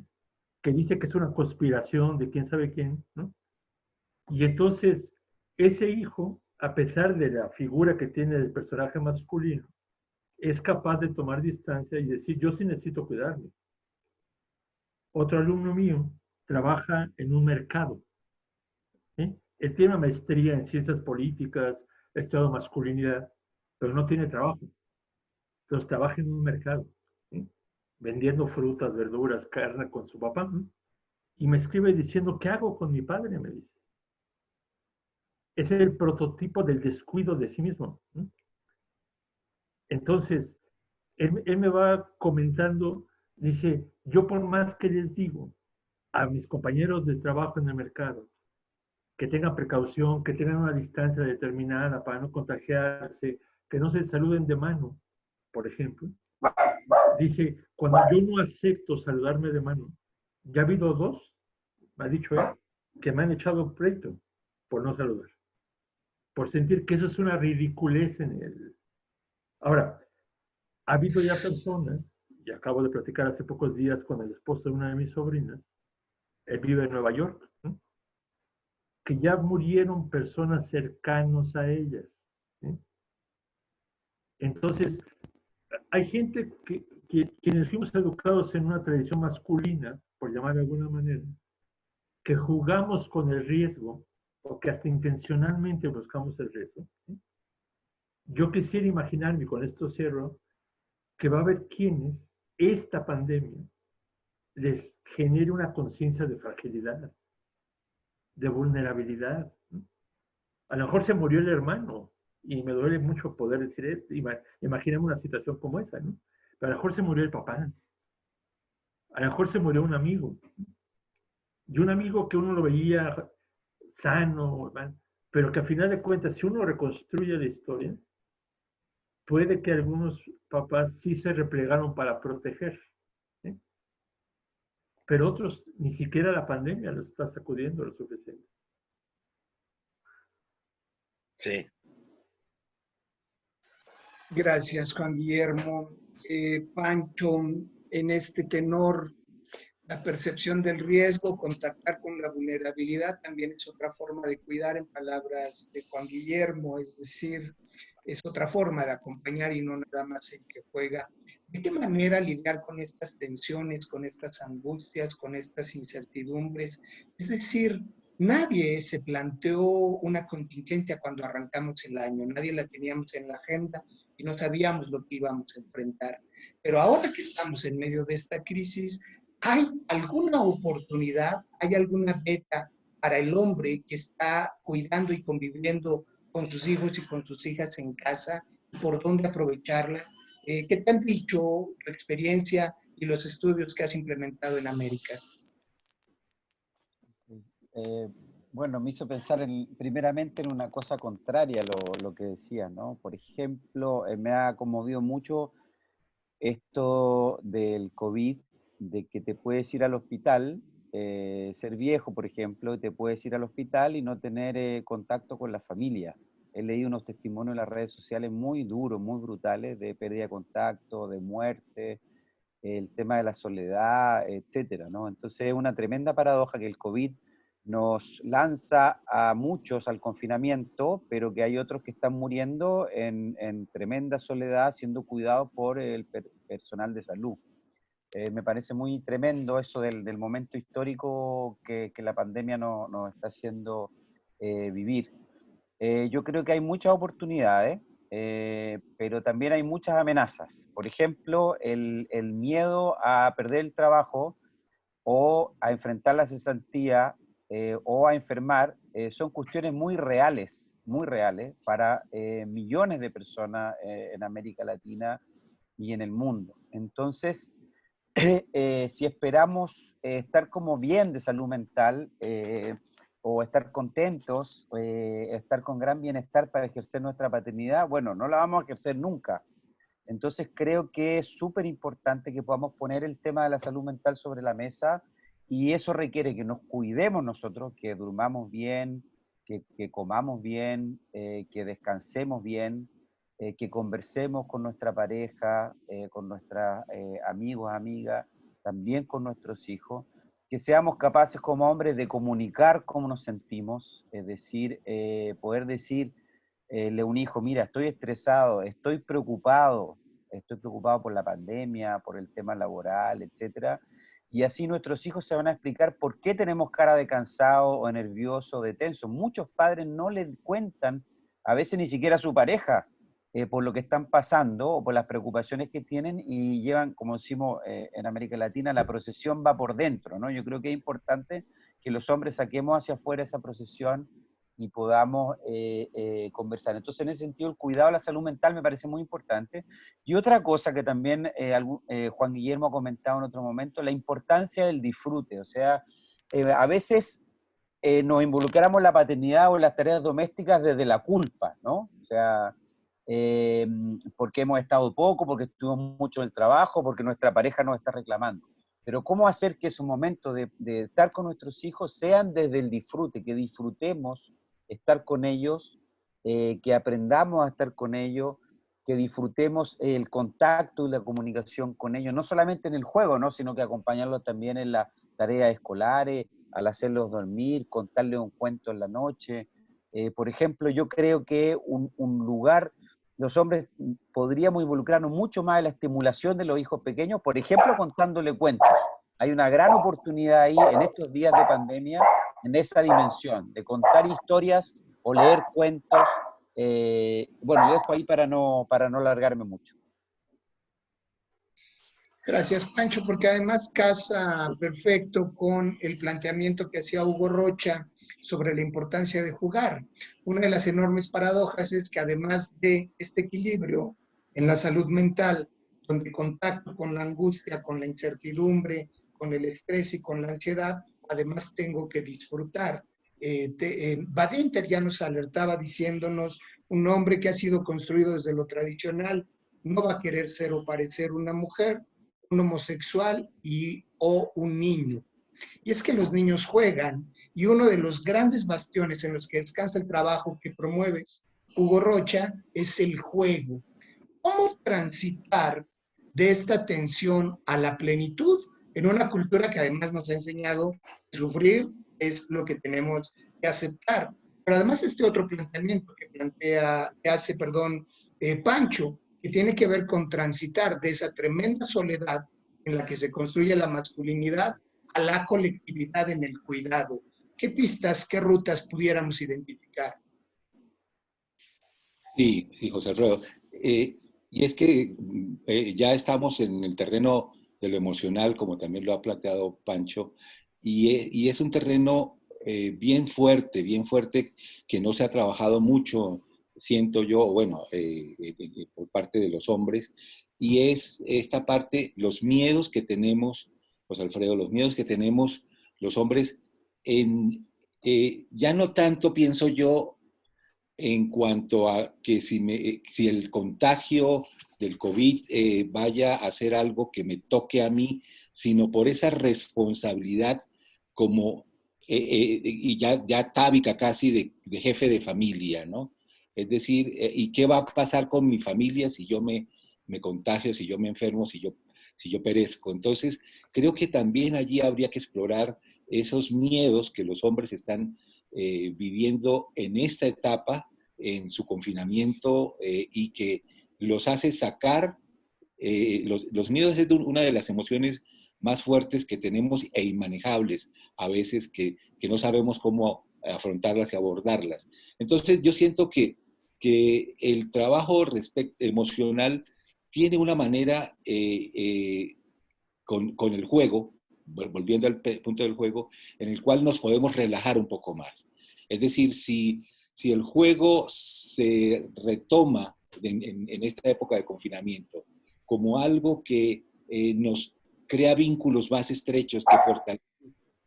que dice que es una conspiración de quién sabe quién, ¿no? Y entonces, ese hijo, a pesar de la figura que tiene del personaje masculino, es capaz de tomar distancia y decir, yo sí necesito cuidarme. Otro alumno mío trabaja en un mercado. Él tiene una maestría en ciencias políticas, ha estudiado masculinidad, pero no tiene trabajo. Entonces trabaja en un mercado, ¿sí? Vendiendo frutas, verduras, carne con su papá. ¿Sí? Y me escribe diciendo, ¿qué hago con mi padre? Me dice. Es el prototipo del descuido de sí mismo. ¿Sí? Entonces, él me va comentando, dice, yo por más que les digo a mis compañeros de trabajo en el mercado, que tengan precaución, que tengan una distancia determinada para no contagiarse, que no se saluden de mano, por ejemplo. Dice, cuando yo no acepto saludarme de mano, ya ha habido dos, me ha dicho él, que me han echado pleito por no saludar, por sentir que eso es una ridiculez en él. Ahora, ha habido ya personas, y acabo de platicar hace pocos días con el esposo de una de mis sobrinas, él vive en Nueva York, ¿sí? Que ya murieron personas cercanos a ellas. ¿Sí? Entonces, hay gente quienes fuimos educados en una tradición masculina, por llamar de alguna manera, que jugamos con el riesgo, o que hasta intencionalmente buscamos el riesgo. ¿Sí? Yo quisiera imaginarme, con esto cierro, que va a haber quienes esta pandemia les genere una conciencia de fragilidad, de vulnerabilidad. ¿Sí? A lo mejor se murió el hermano, y me duele mucho poder decir esto. Imaginemos una situación como esa, ¿no? Pero a lo mejor se murió el papá, a lo mejor se murió un amigo, y un amigo que uno lo veía sano, ¿verdad? Pero que a final de cuentas, si uno reconstruye la historia, puede que algunos papás sí se replegaron para proteger, ¿sí? Pero otros ni siquiera la pandemia los está sacudiendo lo suficiente. Sí. Gracias, Juan Guillermo. Pancho, en este tenor, la percepción del riesgo, contactar con la vulnerabilidad también es otra forma de cuidar, en palabras de Juan Guillermo, es decir, es otra forma de acompañar y no nada más el que juega. ¿De qué manera lidiar con estas tensiones, con estas angustias, con estas incertidumbres? Es decir, nadie se planteó una contingencia cuando arrancamos el año, nadie la teníamos en la agenda y no sabíamos lo que íbamos a enfrentar. Pero ahora que estamos en medio de esta crisis, ¿hay alguna oportunidad, hay alguna beta para el hombre que está cuidando y conviviendo con sus hijos y con sus hijas en casa? ¿Por dónde aprovecharla? ¿Qué te han dicho tu experiencia y los estudios que has implementado en América? Eh, bueno, me hizo pensar primeramente en una cosa contraria a lo que decía, ¿no? Por ejemplo, me ha conmovido mucho esto del COVID, de que te puedes ir al hospital, ser viejo, por ejemplo, y te puedes ir al hospital y no tener contacto con la familia. He leído unos testimonios en las redes sociales muy duros, muy brutales, de pérdida de contacto, de muerte, el tema de la soledad, etcétera, ¿no? Entonces es una tremenda paradoja que el COVID nos lanza a muchos al confinamiento, pero que hay otros que están muriendo en tremenda soledad, siendo cuidados por el personal de salud. Me parece muy tremendo eso del momento histórico que la pandemia nos está haciendo vivir. Yo creo que hay muchas oportunidades, pero también hay muchas amenazas. Por ejemplo, el miedo a perder el trabajo o a enfrentar la cesantía o a enfermar son cuestiones muy reales para millones de personas en América Latina y en el mundo. Entonces, si esperamos estar como bien de salud mental o estar contentos, estar con gran bienestar para ejercer nuestra paternidad, bueno, no la vamos a ejercer nunca. Entonces creo que es súper importante que podamos poner el tema de la salud mental sobre la mesa y eso requiere que nos cuidemos nosotros, que durmamos bien, que comamos bien, que descansemos bien, que conversemos con nuestra pareja, con nuestros amigos, amigas, también con nuestros hijos, que seamos capaces como hombres de comunicar cómo nos sentimos, es decir, poder decirle a un hijo, mira, estoy preocupado por la pandemia, por el tema laboral, etcétera. Y así nuestros hijos se van a explicar por qué tenemos cara de cansado o nervioso o de tenso. Muchos padres no le cuentan, a veces ni siquiera a su pareja, por lo que están pasando o por las preocupaciones que tienen y llevan, como decimos en América Latina, la procesión va por dentro, ¿no? Yo creo que es importante que los hombres saquemos hacia afuera esa procesión y podamos conversar. Entonces, en ese sentido, el cuidado de la salud mental me parece muy importante. Y otra cosa que también Juan Guillermo ha comentado en otro momento, la importancia del disfrute. O sea, a veces nos involucramos en la paternidad o en las tareas domésticas desde la culpa, ¿no? O sea, eh, porque hemos estado poco, porque estuvimos mucho en el trabajo, porque nuestra pareja nos está reclamando. Pero ¿cómo hacer que esos momentos de estar con nuestros hijos sean desde el disfrute, que disfrutemos estar con ellos, que aprendamos a estar con ellos, que disfrutemos el contacto y la comunicación con ellos, no solamente en el juego, ¿no? Sino que acompañarlos también en las tareas escolares, al hacerlos dormir, contarles un cuento en la noche. Por ejemplo, yo creo que un lugar, los hombres podríamos involucrarnos mucho más en la estimulación de los hijos pequeños, por ejemplo, contándole cuentos. Hay una gran oportunidad ahí en estos días de pandemia, en esa dimensión, de contar historias o leer cuentos. Bueno, yo dejo ahí para no alargarme mucho. Gracias, Pancho, porque además casa perfecto con el planteamiento que hacía Hugo Rocha sobre la importancia de jugar. Una de las enormes paradojas es que además de este equilibrio en la salud mental, donde contacto con la angustia, con la incertidumbre, con el estrés y con la ansiedad, además tengo que disfrutar. Badinter ya nos alertaba diciéndonos, un hombre que ha sido construido desde lo tradicional no va a querer ser o parecer una mujer, un homosexual o un niño. Y es que los niños juegan y uno de los grandes bastiones en los que descansa el trabajo que promueves, Hugo Rocha, es el juego. ¿Cómo transitar de esta tensión a la plenitud en una cultura que además nos ha enseñado que sufrir es lo que tenemos que aceptar? Pero además este otro planteamiento que hace Pancho, que tiene que ver con transitar de esa tremenda soledad en la que se construye la masculinidad a la colectividad en el cuidado. ¿Qué pistas, qué rutas pudiéramos identificar? Sí, sí, José Alfredo. Y es que ya estamos en el terreno de lo emocional, como también lo ha planteado Pancho, y es un terreno bien fuerte, que no se ha trabajado mucho, siento yo, bueno, por parte de los hombres, y es esta parte, los miedos que tenemos, José Alfredo, los miedos que tenemos los hombres, ya no tanto pienso yo en cuanto a que si el contagio del COVID vaya a ser algo que me toque a mí, sino por esa responsabilidad como, y ya atávica casi de jefe de familia, ¿no? Es decir, ¿y qué va a pasar con mi familia si yo me contagio, si yo me enfermo, si yo perezco? Entonces, creo que también allí habría que explorar esos miedos que los hombres están viviendo en esta etapa, en su confinamiento, y que los hace sacar, los miedos es una de las emociones más fuertes que tenemos e inmanejables, a veces que no sabemos cómo afrontarlas y abordarlas. Entonces yo siento que el trabajo emocional tiene una manera con el juego, volviendo al punto del juego, en el cual nos podemos relajar un poco más. Es decir, si el juego se retoma en esta época de confinamiento como algo que nos crea vínculos más estrechos, que fortalece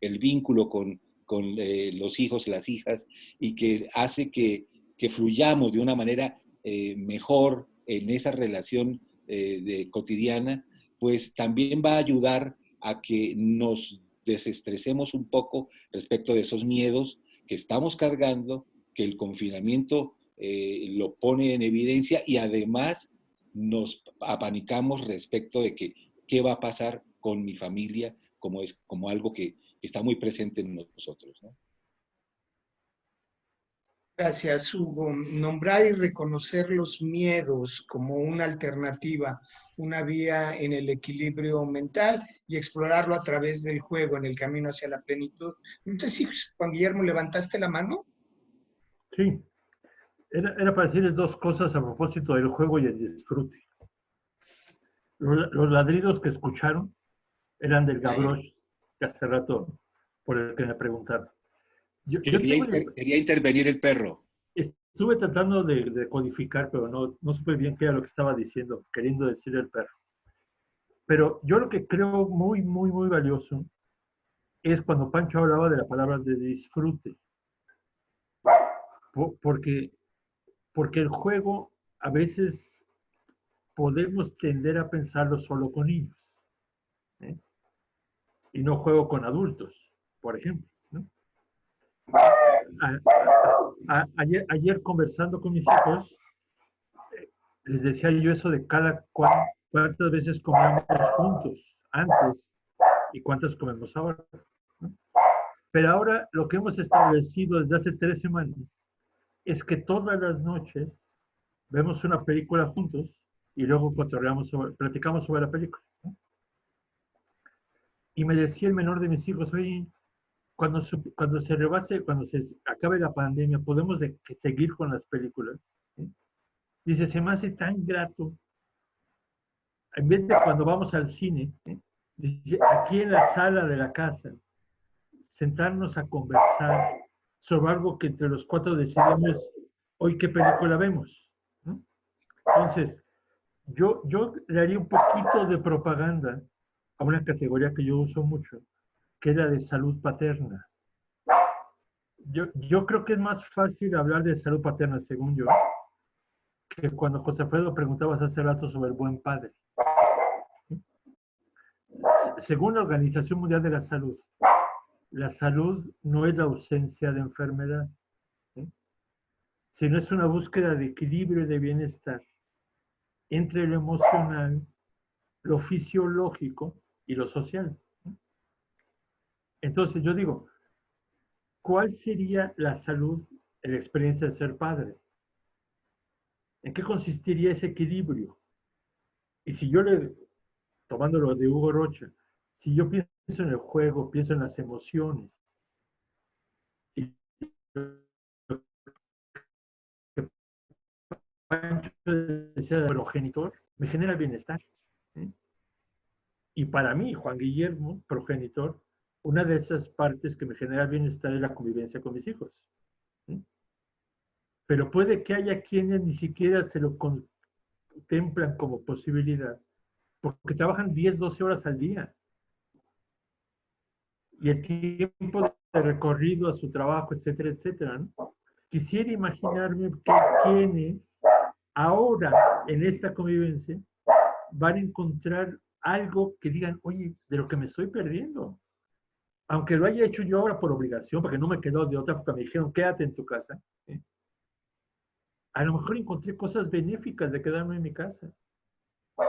el vínculo con los hijos, las hijas, y que hace que fluyamos de una manera mejor en esa relación cotidiana, pues también va a ayudar a que nos desestresemos un poco respecto de esos miedos que estamos cargando, que el confinamiento lo pone en evidencia, y además nos apanicamos respecto de que qué va a pasar con mi familia, como algo que está muy presente en nosotros, ¿no? Gracias, Hugo. Nombrar y reconocer los miedos como una alternativa, una vía en el equilibrio mental y explorarlo a través del juego en el camino hacia la plenitud. No sé si, Juan Guillermo, levantaste la mano. Sí, era para decirles dos cosas a propósito del juego y el disfrute. Los ladridos que escucharon eran del Gavroche, que hace rato por el que me preguntaron. Quería intervenir el perro. Estuve tratando de codificar, pero no supe bien qué era lo que estaba diciendo, queriendo decir el perro. Pero yo lo que creo muy, muy, muy valioso es cuando Pancho hablaba de la palabra de disfrute. Porque el juego a veces podemos tender a pensarlo solo con niños, ¿eh? Y no juego con adultos, por ejemplo, ¿no? Ayer conversando con mis hijos, les decía yo eso de cuántas veces comíamos juntos antes y cuántas comemos ahora, ¿no? Pero ahora lo que hemos establecido desde hace 3 semanas es que todas las noches vemos una película juntos y luego platicamos sobre la película, ¿no? Y me decía el menor de mis hijos, oye, cuando se acabe la pandemia, ¿podemos seguir con las películas? ¿Sí? Dice, se me hace tan grato, en vez de cuando vamos al cine, ¿sí? Dice, aquí en la sala de la casa, sentarnos a conversar sobre algo que entre los 4 decidimos, hoy qué película vemos, ¿no? Entonces, yo le haría un poquito de propaganda a una categoría que yo uso mucho, que es la de salud paterna. Yo creo que es más fácil hablar de salud paterna, según yo, que cuando José Alfredo preguntabas hace rato sobre el buen padre. Según la Organización Mundial de la salud no es la ausencia de enfermedad, ¿sí? Sino es una búsqueda de equilibrio y de bienestar entre lo emocional, lo fisiológico y lo social. Entonces yo digo, ¿cuál sería la salud en la experiencia de ser padre? ¿En qué consistiría ese equilibrio? Y si yo tomando lo de Hugo Rocha, si yo pienso en el juego, pienso en las emociones, y lo que Pancho decía de progenitor, me genera bienestar, ¿sí? Y para mí, Juan Guillermo, progenitor, una de esas partes que me genera bienestar es la convivencia con mis hijos, ¿sí? Pero puede que haya quienes ni siquiera se lo contemplan como posibilidad, porque trabajan 10, 12 horas al día. Y el tiempo de recorrido a su trabajo, etcétera, etcétera, ¿no? Quisiera imaginarme que quienes ahora en esta convivencia van a encontrar algo que digan, oye, de lo que me estoy perdiendo. Aunque lo haya hecho yo ahora por obligación, porque no me quedó de otra, porque me dijeron, quédate en tu casa, ¿eh? A lo mejor encontré cosas benéficas de quedarme en mi casa.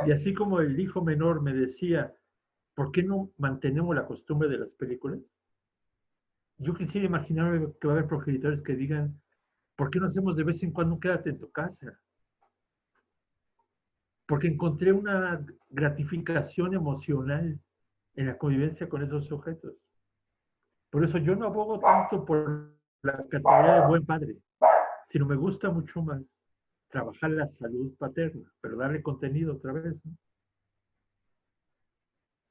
Y así como el hijo menor me decía, ¿por qué no mantenemos la costumbre de las películas? Yo quisiera imaginarme que va a haber progenitores que digan, ¿por qué no hacemos de vez en cuando un quédate en tu casa? Porque encontré una gratificación emocional en la convivencia con esos sujetos. Por eso yo no abogo tanto por la categoría de buen padre, sino me gusta mucho más trabajar la salud paterna, pero darle contenido otra vez, ¿no?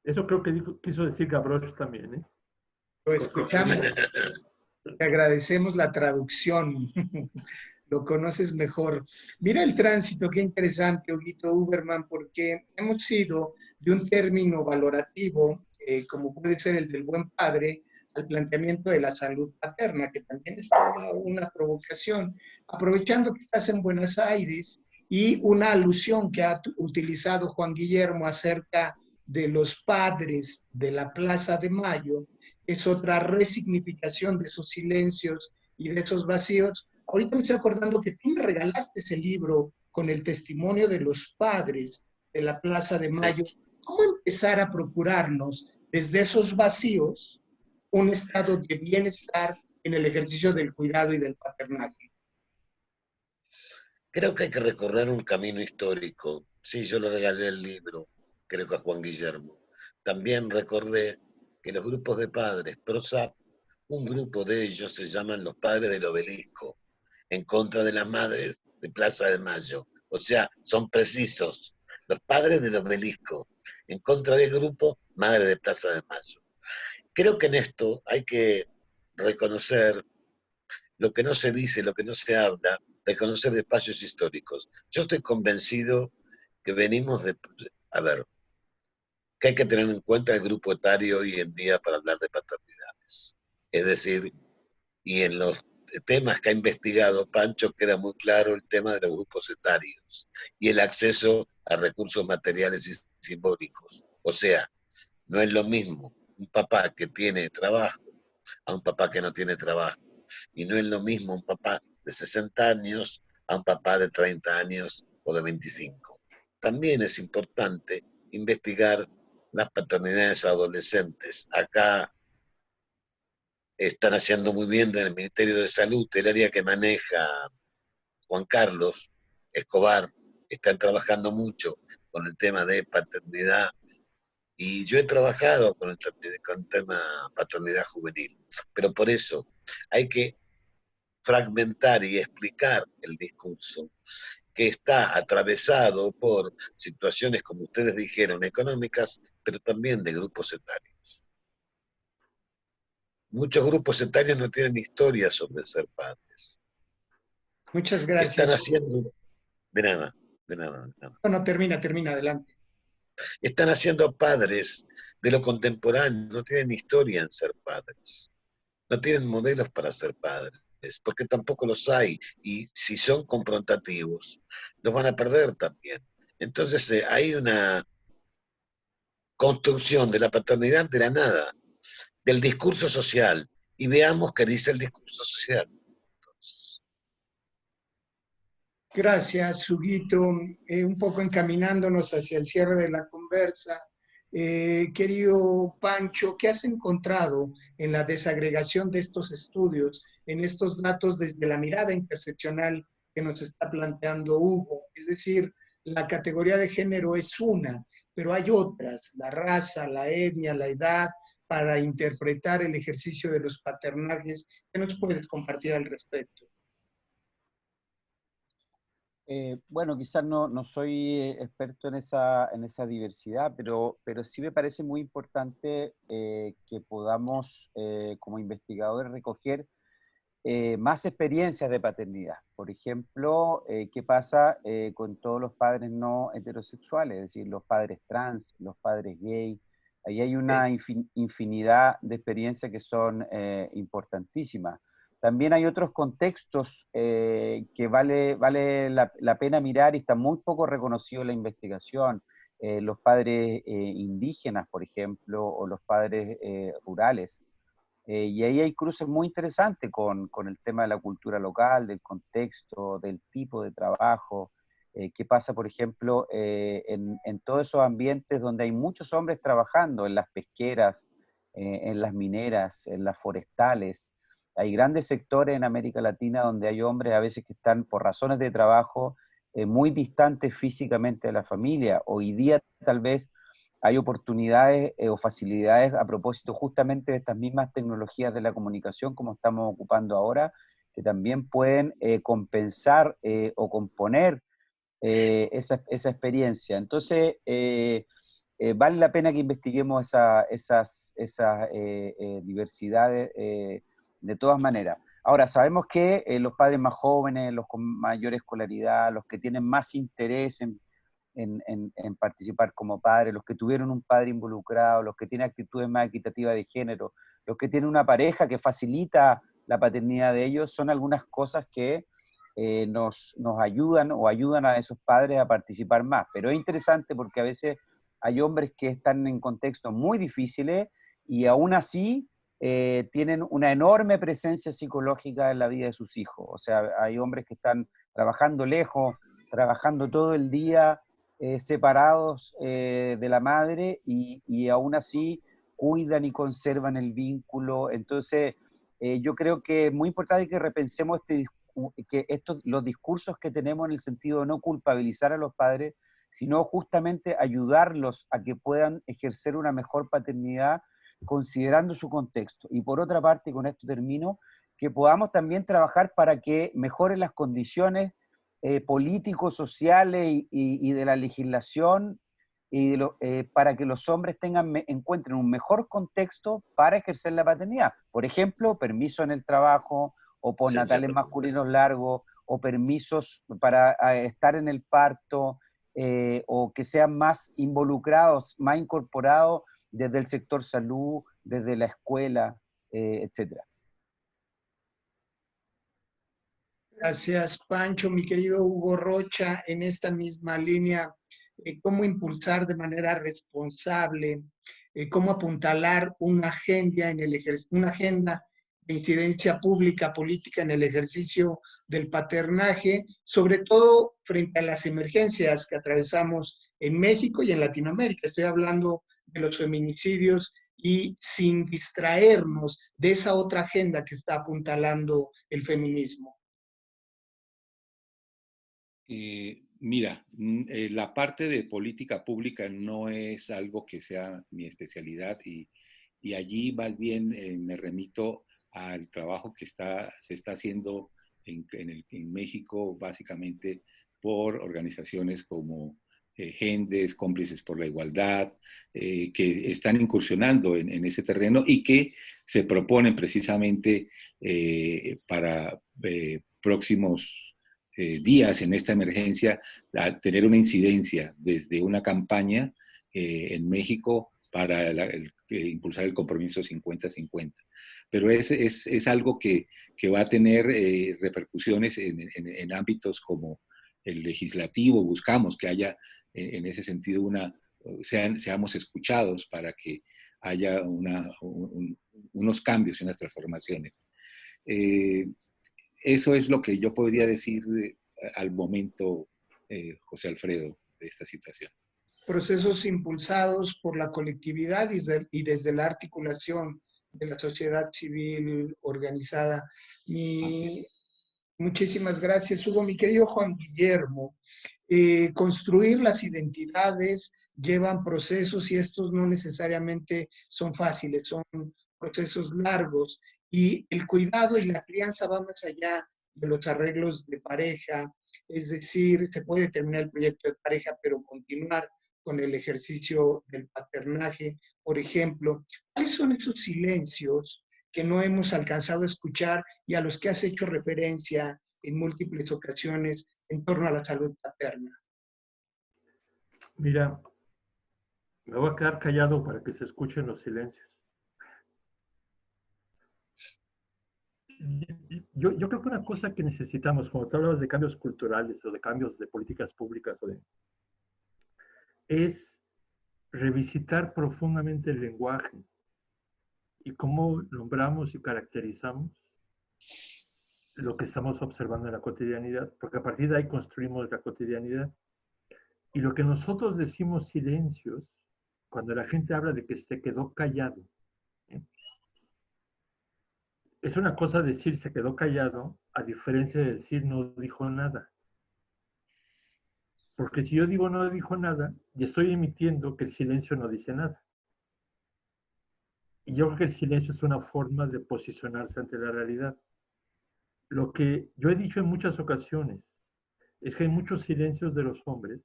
Eso creo que quiso decir Gavroche también, ¿eh? Lo escuchamos. Te agradecemos la traducción. Lo conoces mejor. Mira el tránsito, qué interesante, Huguito Uberman, porque hemos ido de un término valorativo, como puede ser el del buen padre, al planteamiento de la salud paterna, que también es toda una provocación. Aprovechando que estás en Buenos Aires y una alusión que ha utilizado Juan Guillermo acerca de los padres de la Plaza de Mayo es otra resignificación de esos silencios y de esos vacíos. Ahorita me estoy acordando que tú me regalaste ese libro con el testimonio de los padres de la Plaza de Mayo. ¿Cómo empezar a procurarnos desde esos vacíos un estado de bienestar en el ejercicio del cuidado y del paternaje? Creo que hay que recorrer un camino histórico. Sí, yo le regalé el libro, creo que a Juan Guillermo. También recordé que los grupos de padres, PROSAP, un grupo de ellos se llaman los padres del obelisco, en contra de las madres de Plaza de Mayo. O sea, son precisos. Los padres del obelisco, en contra del grupo Madre de Plaza de Mayo. Creo que en esto hay que reconocer lo que no se dice, lo que no se habla, reconocer espacios históricos. Yo estoy convencido que venimos de... A ver, que hay que tener en cuenta el grupo etario hoy en día para hablar de paternidades. Es decir, y en los temas que ha investigado Pancho queda muy claro el tema de los grupos etarios y el acceso a recursos materiales y simbólicos. O sea, no es lo mismo un papá que tiene trabajo a un papá que no tiene trabajo. Y no es lo mismo un papá de 60 años a un papá de 30 años o de 25. También es importante investigar las paternidades adolescentes. Acá están haciendo muy bien en el Ministerio de Salud, el área que maneja Juan Carlos Escobar, están trabajando mucho con el tema de paternidad y yo he trabajado con el tema paternidad juvenil, pero por eso hay que fragmentar y explicar el discurso que está atravesado por situaciones, como ustedes dijeron, económicas, pero también de grupos etarios. Muchos grupos etarios no tienen historia sobre ser padres. Muchas Están gracias. haciendo, de nada, de nada, de nada. No, termina, adelante. Están haciendo padres de lo contemporáneo, no tienen historia en ser padres, no tienen modelos para ser padres, porque tampoco los hay, y si son confrontativos, los van a perder también. Entonces hay una construcción de la paternidad de la nada, del discurso social, y veamos qué dice el discurso social. Entonces, Gracias, Huguito. Un poco encaminándonos hacia el cierre de la conversa. Querido Pancho, ¿qué has encontrado en la desagregación de estos estudios, en estos datos desde la mirada interseccional que nos está planteando Hugo? Es decir, la categoría de género es una, pero hay otras, la raza, la etnia, la edad, para interpretar el ejercicio de los paternajes. ¿Qué nos puedes compartir al respecto? Bueno, quizás no soy experto en esa diversidad, pero sí me parece muy importante que podamos, como investigadores, recoger más experiencias de paternidad. Por ejemplo, ¿qué pasa con todos los padres no heterosexuales? Es decir, los padres trans, los padres gay. Ahí hay una infinidad de experiencias que son importantísimas. También hay otros contextos que vale la pena mirar y está muy poco reconocido en la investigación. Los padres indígenas, por ejemplo, o los padres rurales. Y ahí hay cruces muy interesantes con el tema de la cultura local, del contexto, del tipo de trabajo. ¿Qué pasa, por ejemplo, en todos esos ambientes donde hay muchos hombres trabajando, en las pesqueras, en las mineras, en las forestales? Hay grandes sectores en América Latina donde hay hombres a veces que están por razones de trabajo muy distantes físicamente de la familia. Hoy día tal vez hay oportunidades o facilidades a propósito justamente de estas mismas tecnologías de la comunicación como estamos ocupando ahora, que también pueden compensar o componer esa experiencia. Entonces, vale la pena que investiguemos esas diversidades de todas maneras. Ahora, sabemos que los padres más jóvenes, los con mayor escolaridad, los que tienen más interés en participar como padres, los que tuvieron un padre involucrado, los que tienen actitudes más equitativas de género, los que tienen una pareja que facilita la paternidad de ellos, son algunas cosas que nos ayudan o ayudan a esos padres a participar más. Pero es interesante porque a veces hay hombres que están en contextos muy difíciles y aún así tienen una enorme presencia psicológica en la vida de sus hijos. O sea, hay hombres que están trabajando lejos, trabajando todo el día, separados de la madre y aún así cuidan y conservan el vínculo. Entonces, yo creo que es muy importante que repensemos los discursos que tenemos en el sentido de no culpabilizar a los padres, sino justamente ayudarlos a que puedan ejercer una mejor paternidad considerando su contexto. Y por otra parte, con esto termino, que podamos también trabajar para que mejoren las condiciones políticos, sociales y de la legislación para que los hombres encuentren un mejor contexto para ejercer la paternidad. Por ejemplo, permiso en el trabajo, o postnatales masculinos largos, o permisos para estar en el parto, o que sean más involucrados, más incorporados desde el sector salud, desde la escuela, etcétera. Gracias, Pancho. Mi querido Hugo Rocha, en esta misma línea, cómo impulsar de manera responsable, cómo apuntalar una agenda de incidencia pública política en el ejercicio del paternaje, sobre todo frente a las emergencias que atravesamos en México y en Latinoamérica. Estoy hablando de los feminicidios y sin distraernos de esa otra agenda que está apuntalando el feminismo. Mira, la parte de política pública no es algo que sea mi especialidad y allí más bien me remito al trabajo que se está haciendo en México, básicamente por organizaciones como Gendes, Cómplices por la Igualdad, que están incursionando en ese terreno y que se proponen precisamente para próximos días en esta emergencia, a tener una incidencia desde una campaña en México para impulsar el compromiso 50-50. Pero es algo que va a tener repercusiones en ámbitos como el legislativo. Buscamos que haya en ese sentido seamos escuchados para que haya unos cambios y unas transformaciones. Eso es lo que yo podría decir al momento, José Alfredo, de esta situación. Procesos impulsados por la colectividad y desde la articulación de la sociedad civil organizada. Muchísimas gracias, Hugo. Mi querido Juan Guillermo, construir las identidades llevan procesos y estos no necesariamente son fáciles, son procesos largos. Y el cuidado y la crianza va más allá de los arreglos de pareja, es decir, se puede terminar el proyecto de pareja, pero continuar con el ejercicio del paternaje. Por ejemplo, ¿cuáles son esos silencios que no hemos alcanzado a escuchar y a los que has hecho referencia en múltiples ocasiones en torno a la salud paterna? Mira, me voy a quedar callado para que se escuchen los silencios. Yo creo que una cosa que necesitamos, cuando tú hablabas de cambios culturales o de cambios de políticas públicas, es revisitar profundamente el lenguaje y cómo nombramos y caracterizamos lo que estamos observando en la cotidianidad, porque a partir de ahí construimos la cotidianidad. Y lo que nosotros decimos silencios, cuando la gente habla de que se quedó callado, ¿eh? Es una cosa decir se quedó callado, a diferencia de decir no dijo nada. Porque si yo digo no dijo nada, y estoy emitiendo que el silencio no dice nada. Y yo creo que el silencio es una forma de posicionarse ante la realidad. Lo que yo he dicho en muchas ocasiones es que hay muchos silencios de los hombres,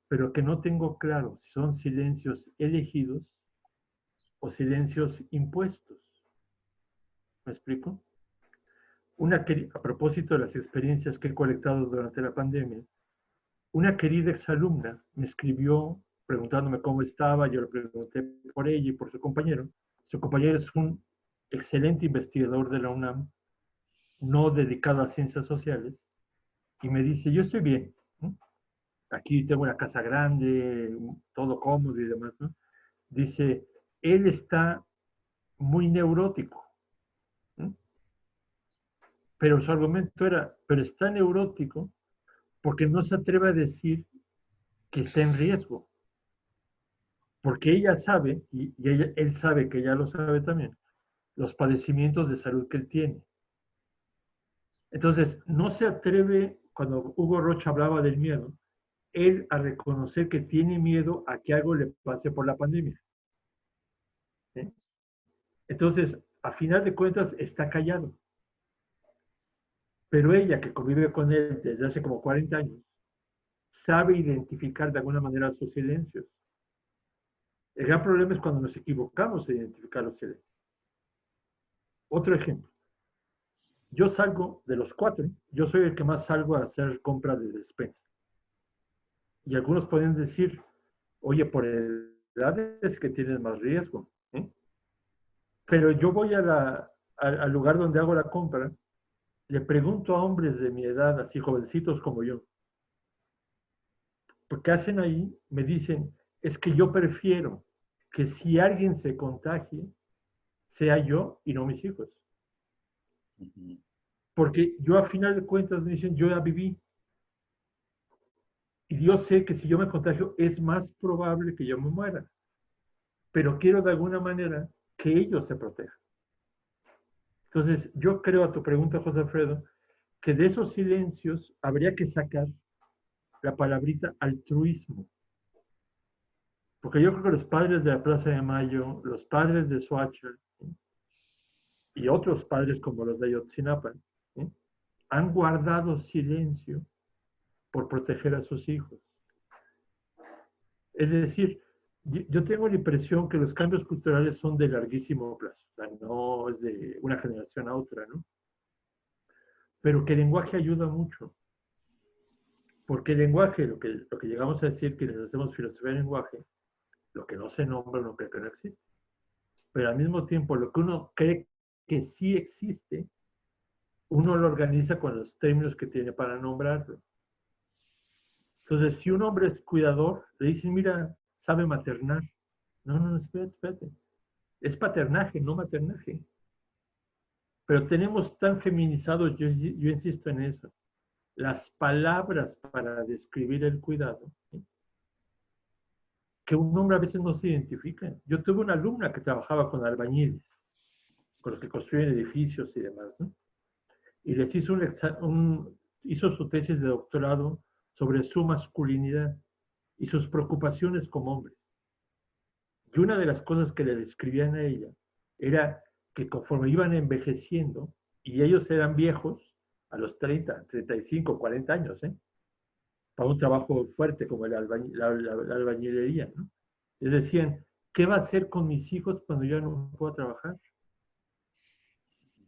pero que no tengo claro si son silencios elegidos o silencios impuestos. ¿Me explico? A propósito de las experiencias que he colectado durante la pandemia, una querida exalumna me escribió preguntándome cómo estaba, yo le pregunté por ella y por su compañero. Su compañero es un excelente investigador de la UNAM, no dedicado a ciencias sociales, y me dice, yo estoy bien, ¿no? Aquí tengo una casa grande, todo cómodo y demás, ¿no? Dice, él está muy neurótico, ¿no? Pero su argumento era, pero está neurótico porque no se atreve a decir que está en riesgo. Porque ella sabe, y él sabe que ella lo sabe también, los padecimientos de salud que él tiene. Entonces, no se atreve, cuando Hugo Rocha hablaba del miedo, él a reconocer que tiene miedo a que algo le pase por la pandemia. ¿Sí? Entonces, a final de cuentas, está callado. Pero ella, que convive con él desde hace como 40 años, sabe identificar de alguna manera sus silencios. El gran problema es cuando nos equivocamos en identificar los silencios. Otro ejemplo. Yo salgo de los 4, yo soy el que más salgo a hacer compras de despensa. Y algunos pueden decir, oye, por edades que tienes más riesgo. ¿Eh? Pero yo voy al lugar donde hago la compra, le pregunto a hombres de mi edad, así jovencitos como yo, ¿qué hacen ahí? Me dicen, es que yo prefiero que si alguien se contagie, sea yo y no mis hijos. Porque yo a final de cuentas me dicen, yo ya viví. Y yo sé que si yo me contagio es más probable que yo me muera. Pero quiero de alguna manera que ellos se protejan. Entonces, yo creo a tu pregunta, José Alfredo, que de esos silencios habría que sacar la palabrita altruismo. Porque yo creo que los padres de la Plaza de Mayo, los padres de Soacha, ¿sí? Y otros padres como los de Ayotzinapa, ¿sí? Han guardado silencio por proteger a sus hijos. Es decir, yo tengo la impresión que los cambios culturales son de larguísimo plazo, o sea, no es de una generación a otra, ¿no? Pero que el lenguaje ayuda mucho, porque el lenguaje, lo que llegamos a decir quienes hacemos filosofía del lenguaje, lo que no se nombra uno cree que no existe, pero al mismo tiempo lo que uno cree que sí existe, uno lo organiza con los términos que tiene para nombrarlo. Entonces, si un hombre es cuidador, le dicen, mira, sabe maternar. No, espérate. Es paternaje, no maternaje. Pero tenemos tan feminizados, yo insisto en eso, las palabras para describir el cuidado, ¿sí? Que un hombre a veces no se identifica. Yo tuve una alumna que trabajaba con albañiles, con los que construyen edificios y demás, ¿no? Y les hizo hizo su tesis de doctorado sobre su masculinidad y sus preocupaciones como hombres. Y una de las cosas que le describían a ella era que conforme iban envejeciendo, y ellos eran viejos, a los 30, 35, 40 años, para un trabajo fuerte como la albañilería, ¿no? Les decían, ¿qué va a hacer con mis hijos cuando yo no pueda trabajar?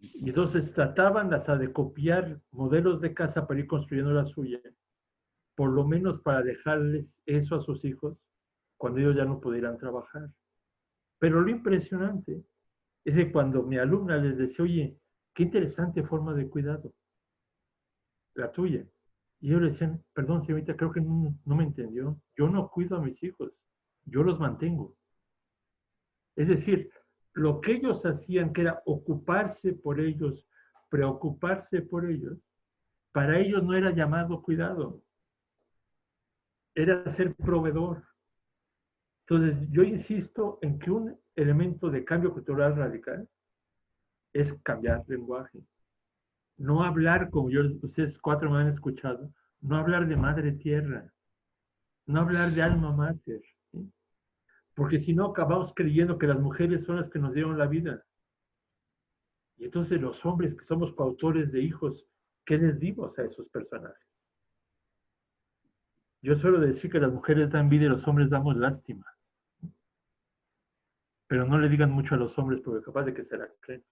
Y entonces trataban hasta de copiar modelos de casa para ir construyendo la suya, por lo menos para dejarles eso a sus hijos cuando ellos ya no pudieran trabajar. Pero lo impresionante es que cuando mi alumna les decía, oye, qué interesante forma de cuidado, la tuya. Y ellos le decían, perdón, señorita, creo que no me entendió. Yo no cuido a mis hijos, yo los mantengo. Es decir, lo que ellos hacían, que era ocuparse por ellos, preocuparse por ellos, para ellos no era llamado cuidado, era ser proveedor. Entonces, yo insisto en que un elemento de cambio cultural radical es cambiar lenguaje. No hablar, como ustedes 4 me han escuchado, no hablar de madre tierra, no hablar de alma mater, ¿sí? Porque si no acabamos creyendo que las mujeres son las que nos dieron la vida. Y entonces los hombres que somos coautores de hijos, ¿qué les dimos a esos personajes? Yo suelo decir que las mujeres dan vida y los hombres damos lástima. Pero no le digan mucho a los hombres porque capaz de que se la creen.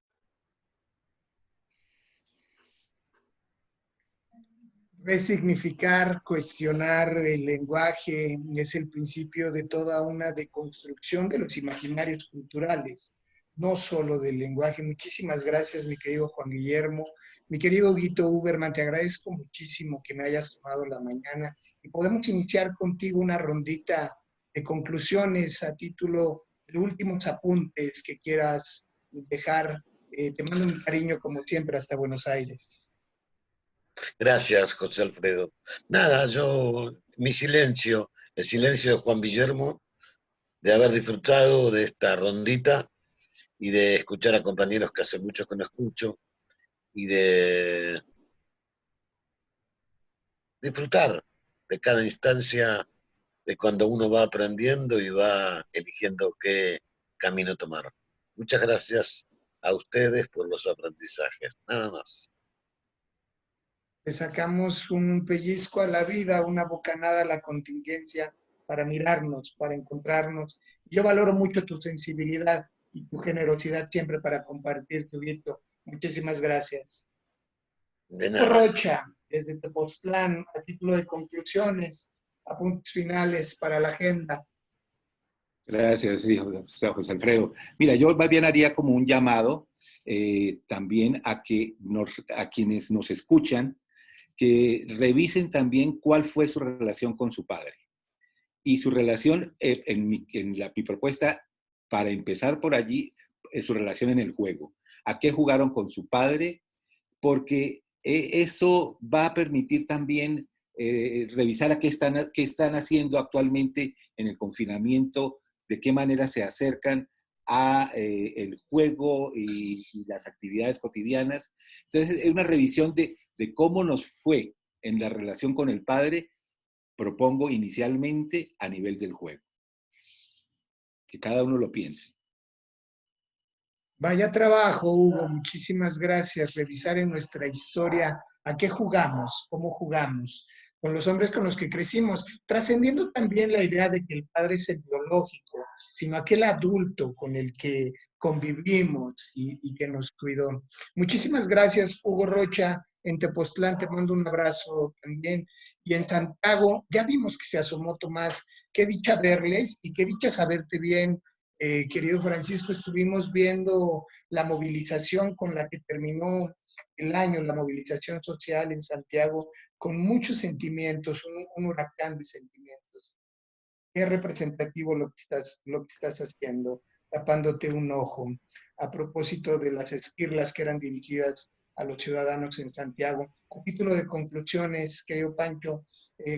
Resignificar, cuestionar el lenguaje es el principio de toda una deconstrucción de los imaginarios culturales. no solo del lenguaje. Muchísimas gracias, mi querido Juan Guillermo. Mi querido Guito Uberman, te agradezco muchísimo que me hayas tomado la mañana y podemos iniciar contigo una rondita de conclusiones a título de últimos apuntes que quieras dejar. Te mando un cariño como siempre hasta Buenos Aires. Gracias, José Alfredo. Nada, mi silencio, el silencio de Juan Guillermo, de haber disfrutado de esta rondita y de escuchar a compañeros que hace mucho que no escucho y de disfrutar de cada instancia de cuando uno va aprendiendo y va eligiendo qué camino tomar. Muchas gracias a ustedes por los aprendizajes. Nada más. Le sacamos un pellizco a la vida, una bocanada a la contingencia para mirarnos, para encontrarnos. Yo valoro mucho tu sensibilidad y tu generosidad siempre para compartir tu grito. Muchísimas gracias. De nada. Rocha, desde Tepoztlán, a título de conclusiones, apuntes finales para la agenda. Gracias, sí, José Alfredo. Mira, yo más bien haría como un llamado también a quienes nos escuchan, que revisen también cuál fue su relación con su padre. Y su relación, mi propuesta, para empezar por allí, es su relación en el juego. ¿A qué jugaron con su padre? Porque eso va a permitir también revisar qué están haciendo actualmente en el confinamiento, de qué manera se acercan a el juego y las actividades cotidianas. Entonces, es una revisión de cómo nos fue en la relación con el padre, propongo inicialmente a nivel del juego. Que cada uno lo piense. Vaya trabajo, Hugo. Muchísimas gracias. Revisar en nuestra historia a qué jugamos, cómo jugamos, con los hombres con los que crecimos, trascendiendo también la idea de que el padre es el biológico, sino aquel adulto con el que convivimos y que nos cuidó. Muchísimas gracias, Hugo Rocha. En Tepoztlán te mando un abrazo también. Y en Santiago ya vimos que se asomó Tomás. Qué dicha verles y qué dicha saberte bien. Querido Francisco, estuvimos viendo la movilización con la que terminó el año, la movilización social en Santiago, con muchos sentimientos, un huracán de sentimientos. Qué representativo lo que estás haciendo, tapándote un ojo. A propósito de las esquirlas que eran dirigidas a los ciudadanos en Santiago. A título de conclusiones, querido Pancho,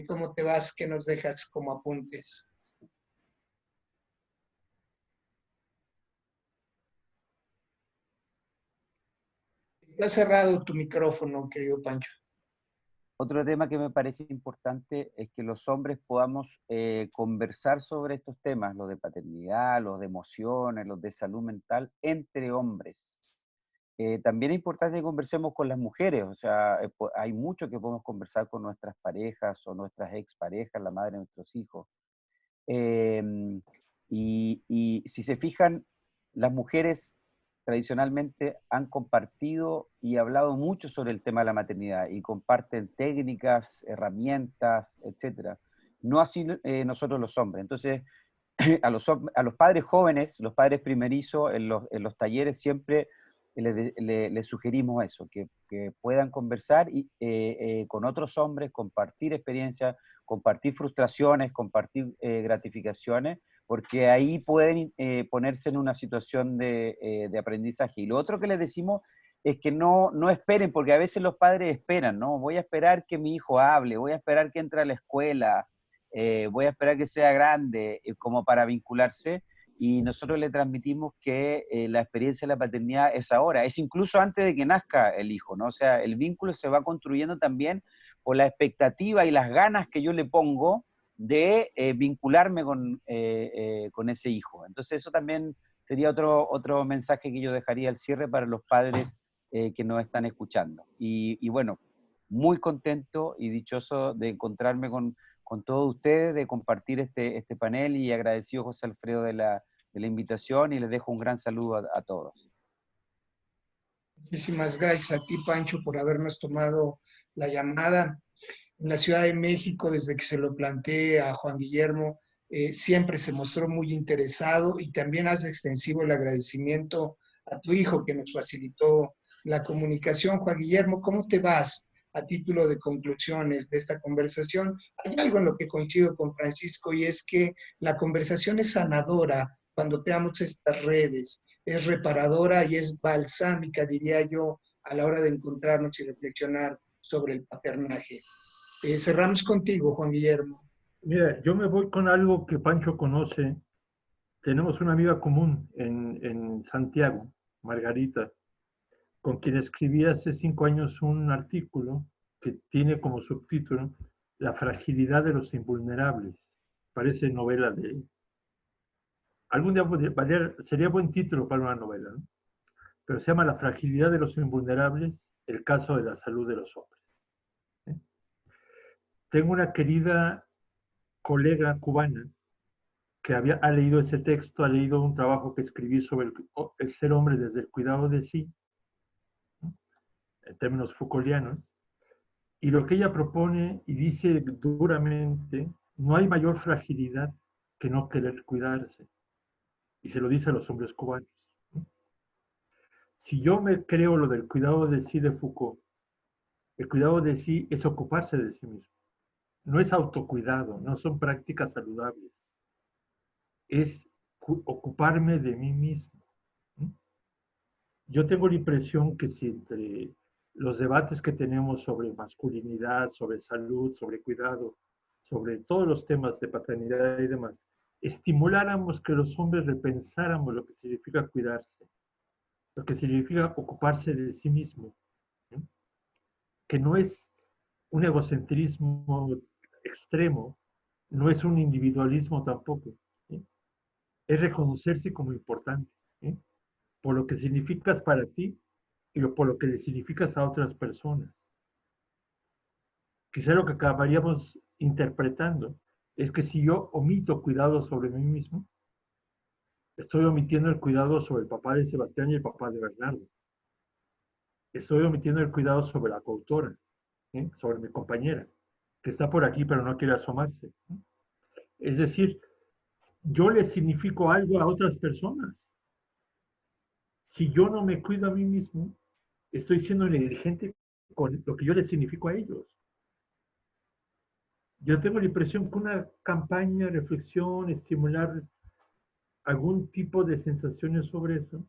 ¿cómo te vas? ¿Qué nos dejas como apuntes? Está cerrado tu micrófono, querido Pancho. Otro tema que me parece importante es que los hombres podamos conversar sobre estos temas, los de paternidad, los de emociones, los de salud mental, entre hombres. También es importante que conversemos con las mujeres, o sea, hay mucho que podemos conversar con nuestras parejas o nuestras exparejas, la madre de nuestros hijos. Y si se fijan, las mujeres tradicionalmente han compartido y hablado mucho sobre el tema de la maternidad y comparten técnicas, herramientas, etc. No así nosotros los hombres. Entonces, a los padres jóvenes, los padres primerizos, en los talleres siempre les sugerimos eso, que puedan conversar con otros hombres, compartir experiencias, compartir frustraciones, compartir gratificaciones, porque ahí pueden ponerse en una situación de aprendizaje. Y lo otro que les decimos es que no esperen, porque a veces los padres esperan, ¿no? Voy a esperar que mi hijo hable, voy a esperar que entre a la escuela, voy a esperar que sea grande, como para vincularse, y nosotros le transmitimos que la experiencia de la paternidad es ahora, es incluso antes de que nazca el hijo, ¿no? O sea, el vínculo se va construyendo también por la expectativa y las ganas que yo le pongo de vincularme con ese hijo. Entonces eso también sería otro mensaje que yo dejaría al cierre para los padres que nos están escuchando. Y bueno, muy contento y dichoso de encontrarme con todos ustedes, de compartir este panel, y agradecido, José Alfredo, de la invitación, y les dejo un gran saludo a todos. Muchísimas gracias a ti, Pancho, por habernos tomado la llamada. En la Ciudad de México, desde que se lo planteé a Juan Guillermo, siempre se mostró muy interesado, y también hace extensivo el agradecimiento a tu hijo que nos facilitó la comunicación. Juan Guillermo, ¿cómo te vas a título de conclusiones de esta conversación? Hay algo en lo que coincido con Francisco y es que la conversación es sanadora cuando creamos estas redes, es reparadora y es balsámica, diría yo, a la hora de encontrarnos y reflexionar sobre el paternaje. Cerramos contigo, Juan Guillermo. Mira, yo me voy con algo que Pancho conoce. Tenemos una amiga común en Santiago, Margarita, con quien escribí hace 5 años un artículo que tiene como subtítulo La fragilidad de los invulnerables. Parece novela de... Algún día sería buen título para una novela, ¿no? Pero se llama La fragilidad de los invulnerables, el caso de la salud de los hombres. ¿Sí? Tengo una querida colega cubana que ha leído ese texto, ha leído un trabajo que escribí sobre el ser hombre desde el cuidado de sí, ¿no? En términos Foucaultianos, y lo que ella propone y dice duramente, no hay mayor fragilidad que no querer cuidarse, y se lo dice a los hombres cubanos, ¿no? Si yo me creo lo del cuidado de sí de Foucault, el cuidado de sí es ocuparse de sí mismo, no es autocuidado, no son prácticas saludables, es ocuparme de mí mismo. Yo tengo la impresión que si entre los debates que tenemos sobre masculinidad, sobre salud, sobre cuidado, sobre todos los temas de paternidad y demás, estimuláramos que los hombres repensáramos lo que significa cuidarse, lo que significa ocuparse de sí mismo, ¿no? Que no es un egocentrismo extremo, no es un individualismo tampoco, ¿sí? Es reconocerse como importante, ¿sí? Por lo que significas para ti y por lo que le significas a otras personas. Quizá lo que acabaríamos interpretando es que si yo omito cuidado sobre mí mismo, estoy omitiendo el cuidado sobre el papá de Sebastián y el papá de Bernardo. Estoy omitiendo el cuidado sobre la coautora, ¿sí? Sobre mi compañera, que está por aquí pero no quiere asomarse, ¿sí? Es decir, yo le significo algo a otras personas. Si yo no me cuido a mí mismo, estoy siendo negligente con lo que yo les significo a ellos. Yo tengo la impresión que una campaña, reflexión, estimular algún tipo de sensaciones sobre eso,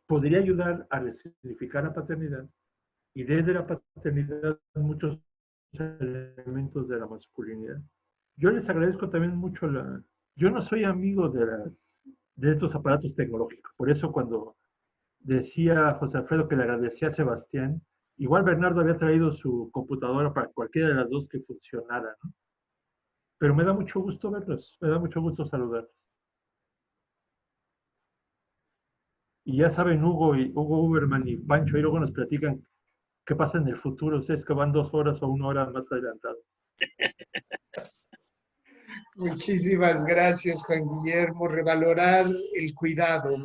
podría ayudar a resignificar la paternidad y desde la paternidad muchos elementos de la masculinidad. Yo les agradezco también mucho Yo no soy amigo de estos aparatos tecnológicos, por eso cuando decía José Alfredo que le agradecía a Sebastián, igual Bernardo había traído su computadora para cualquiera de las dos que funcionara, ¿no? Pero me da mucho gusto verlos, me da mucho gusto saludarlos. Y ya saben, Hugo Uberman y Pancho, y luego nos platican qué pasa en el futuro. Ustedes que van 2 horas o 1 hora más adelantados. Muchísimas gracias, Juan Guillermo. Revalorar el cuidado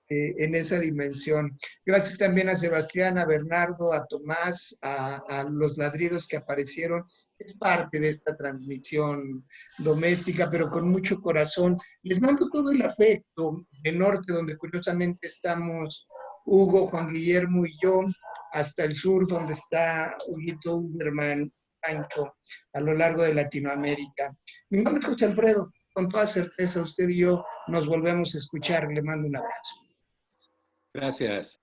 en esa dimensión. Gracias también a Sebastián, a Bernardo, a Tomás, a los ladridos que aparecieron. Es parte de esta transmisión doméstica, pero con mucho corazón. Les mando todo el afecto de norte, donde curiosamente estamos Hugo, Juan Guillermo y yo, hasta el sur, donde está Huguito Uberman, Pancho, a lo largo de Latinoamérica. Mi nombre es José Alfredo. Con toda certeza, usted y yo nos volvemos a escuchar. Le mando un abrazo. Gracias.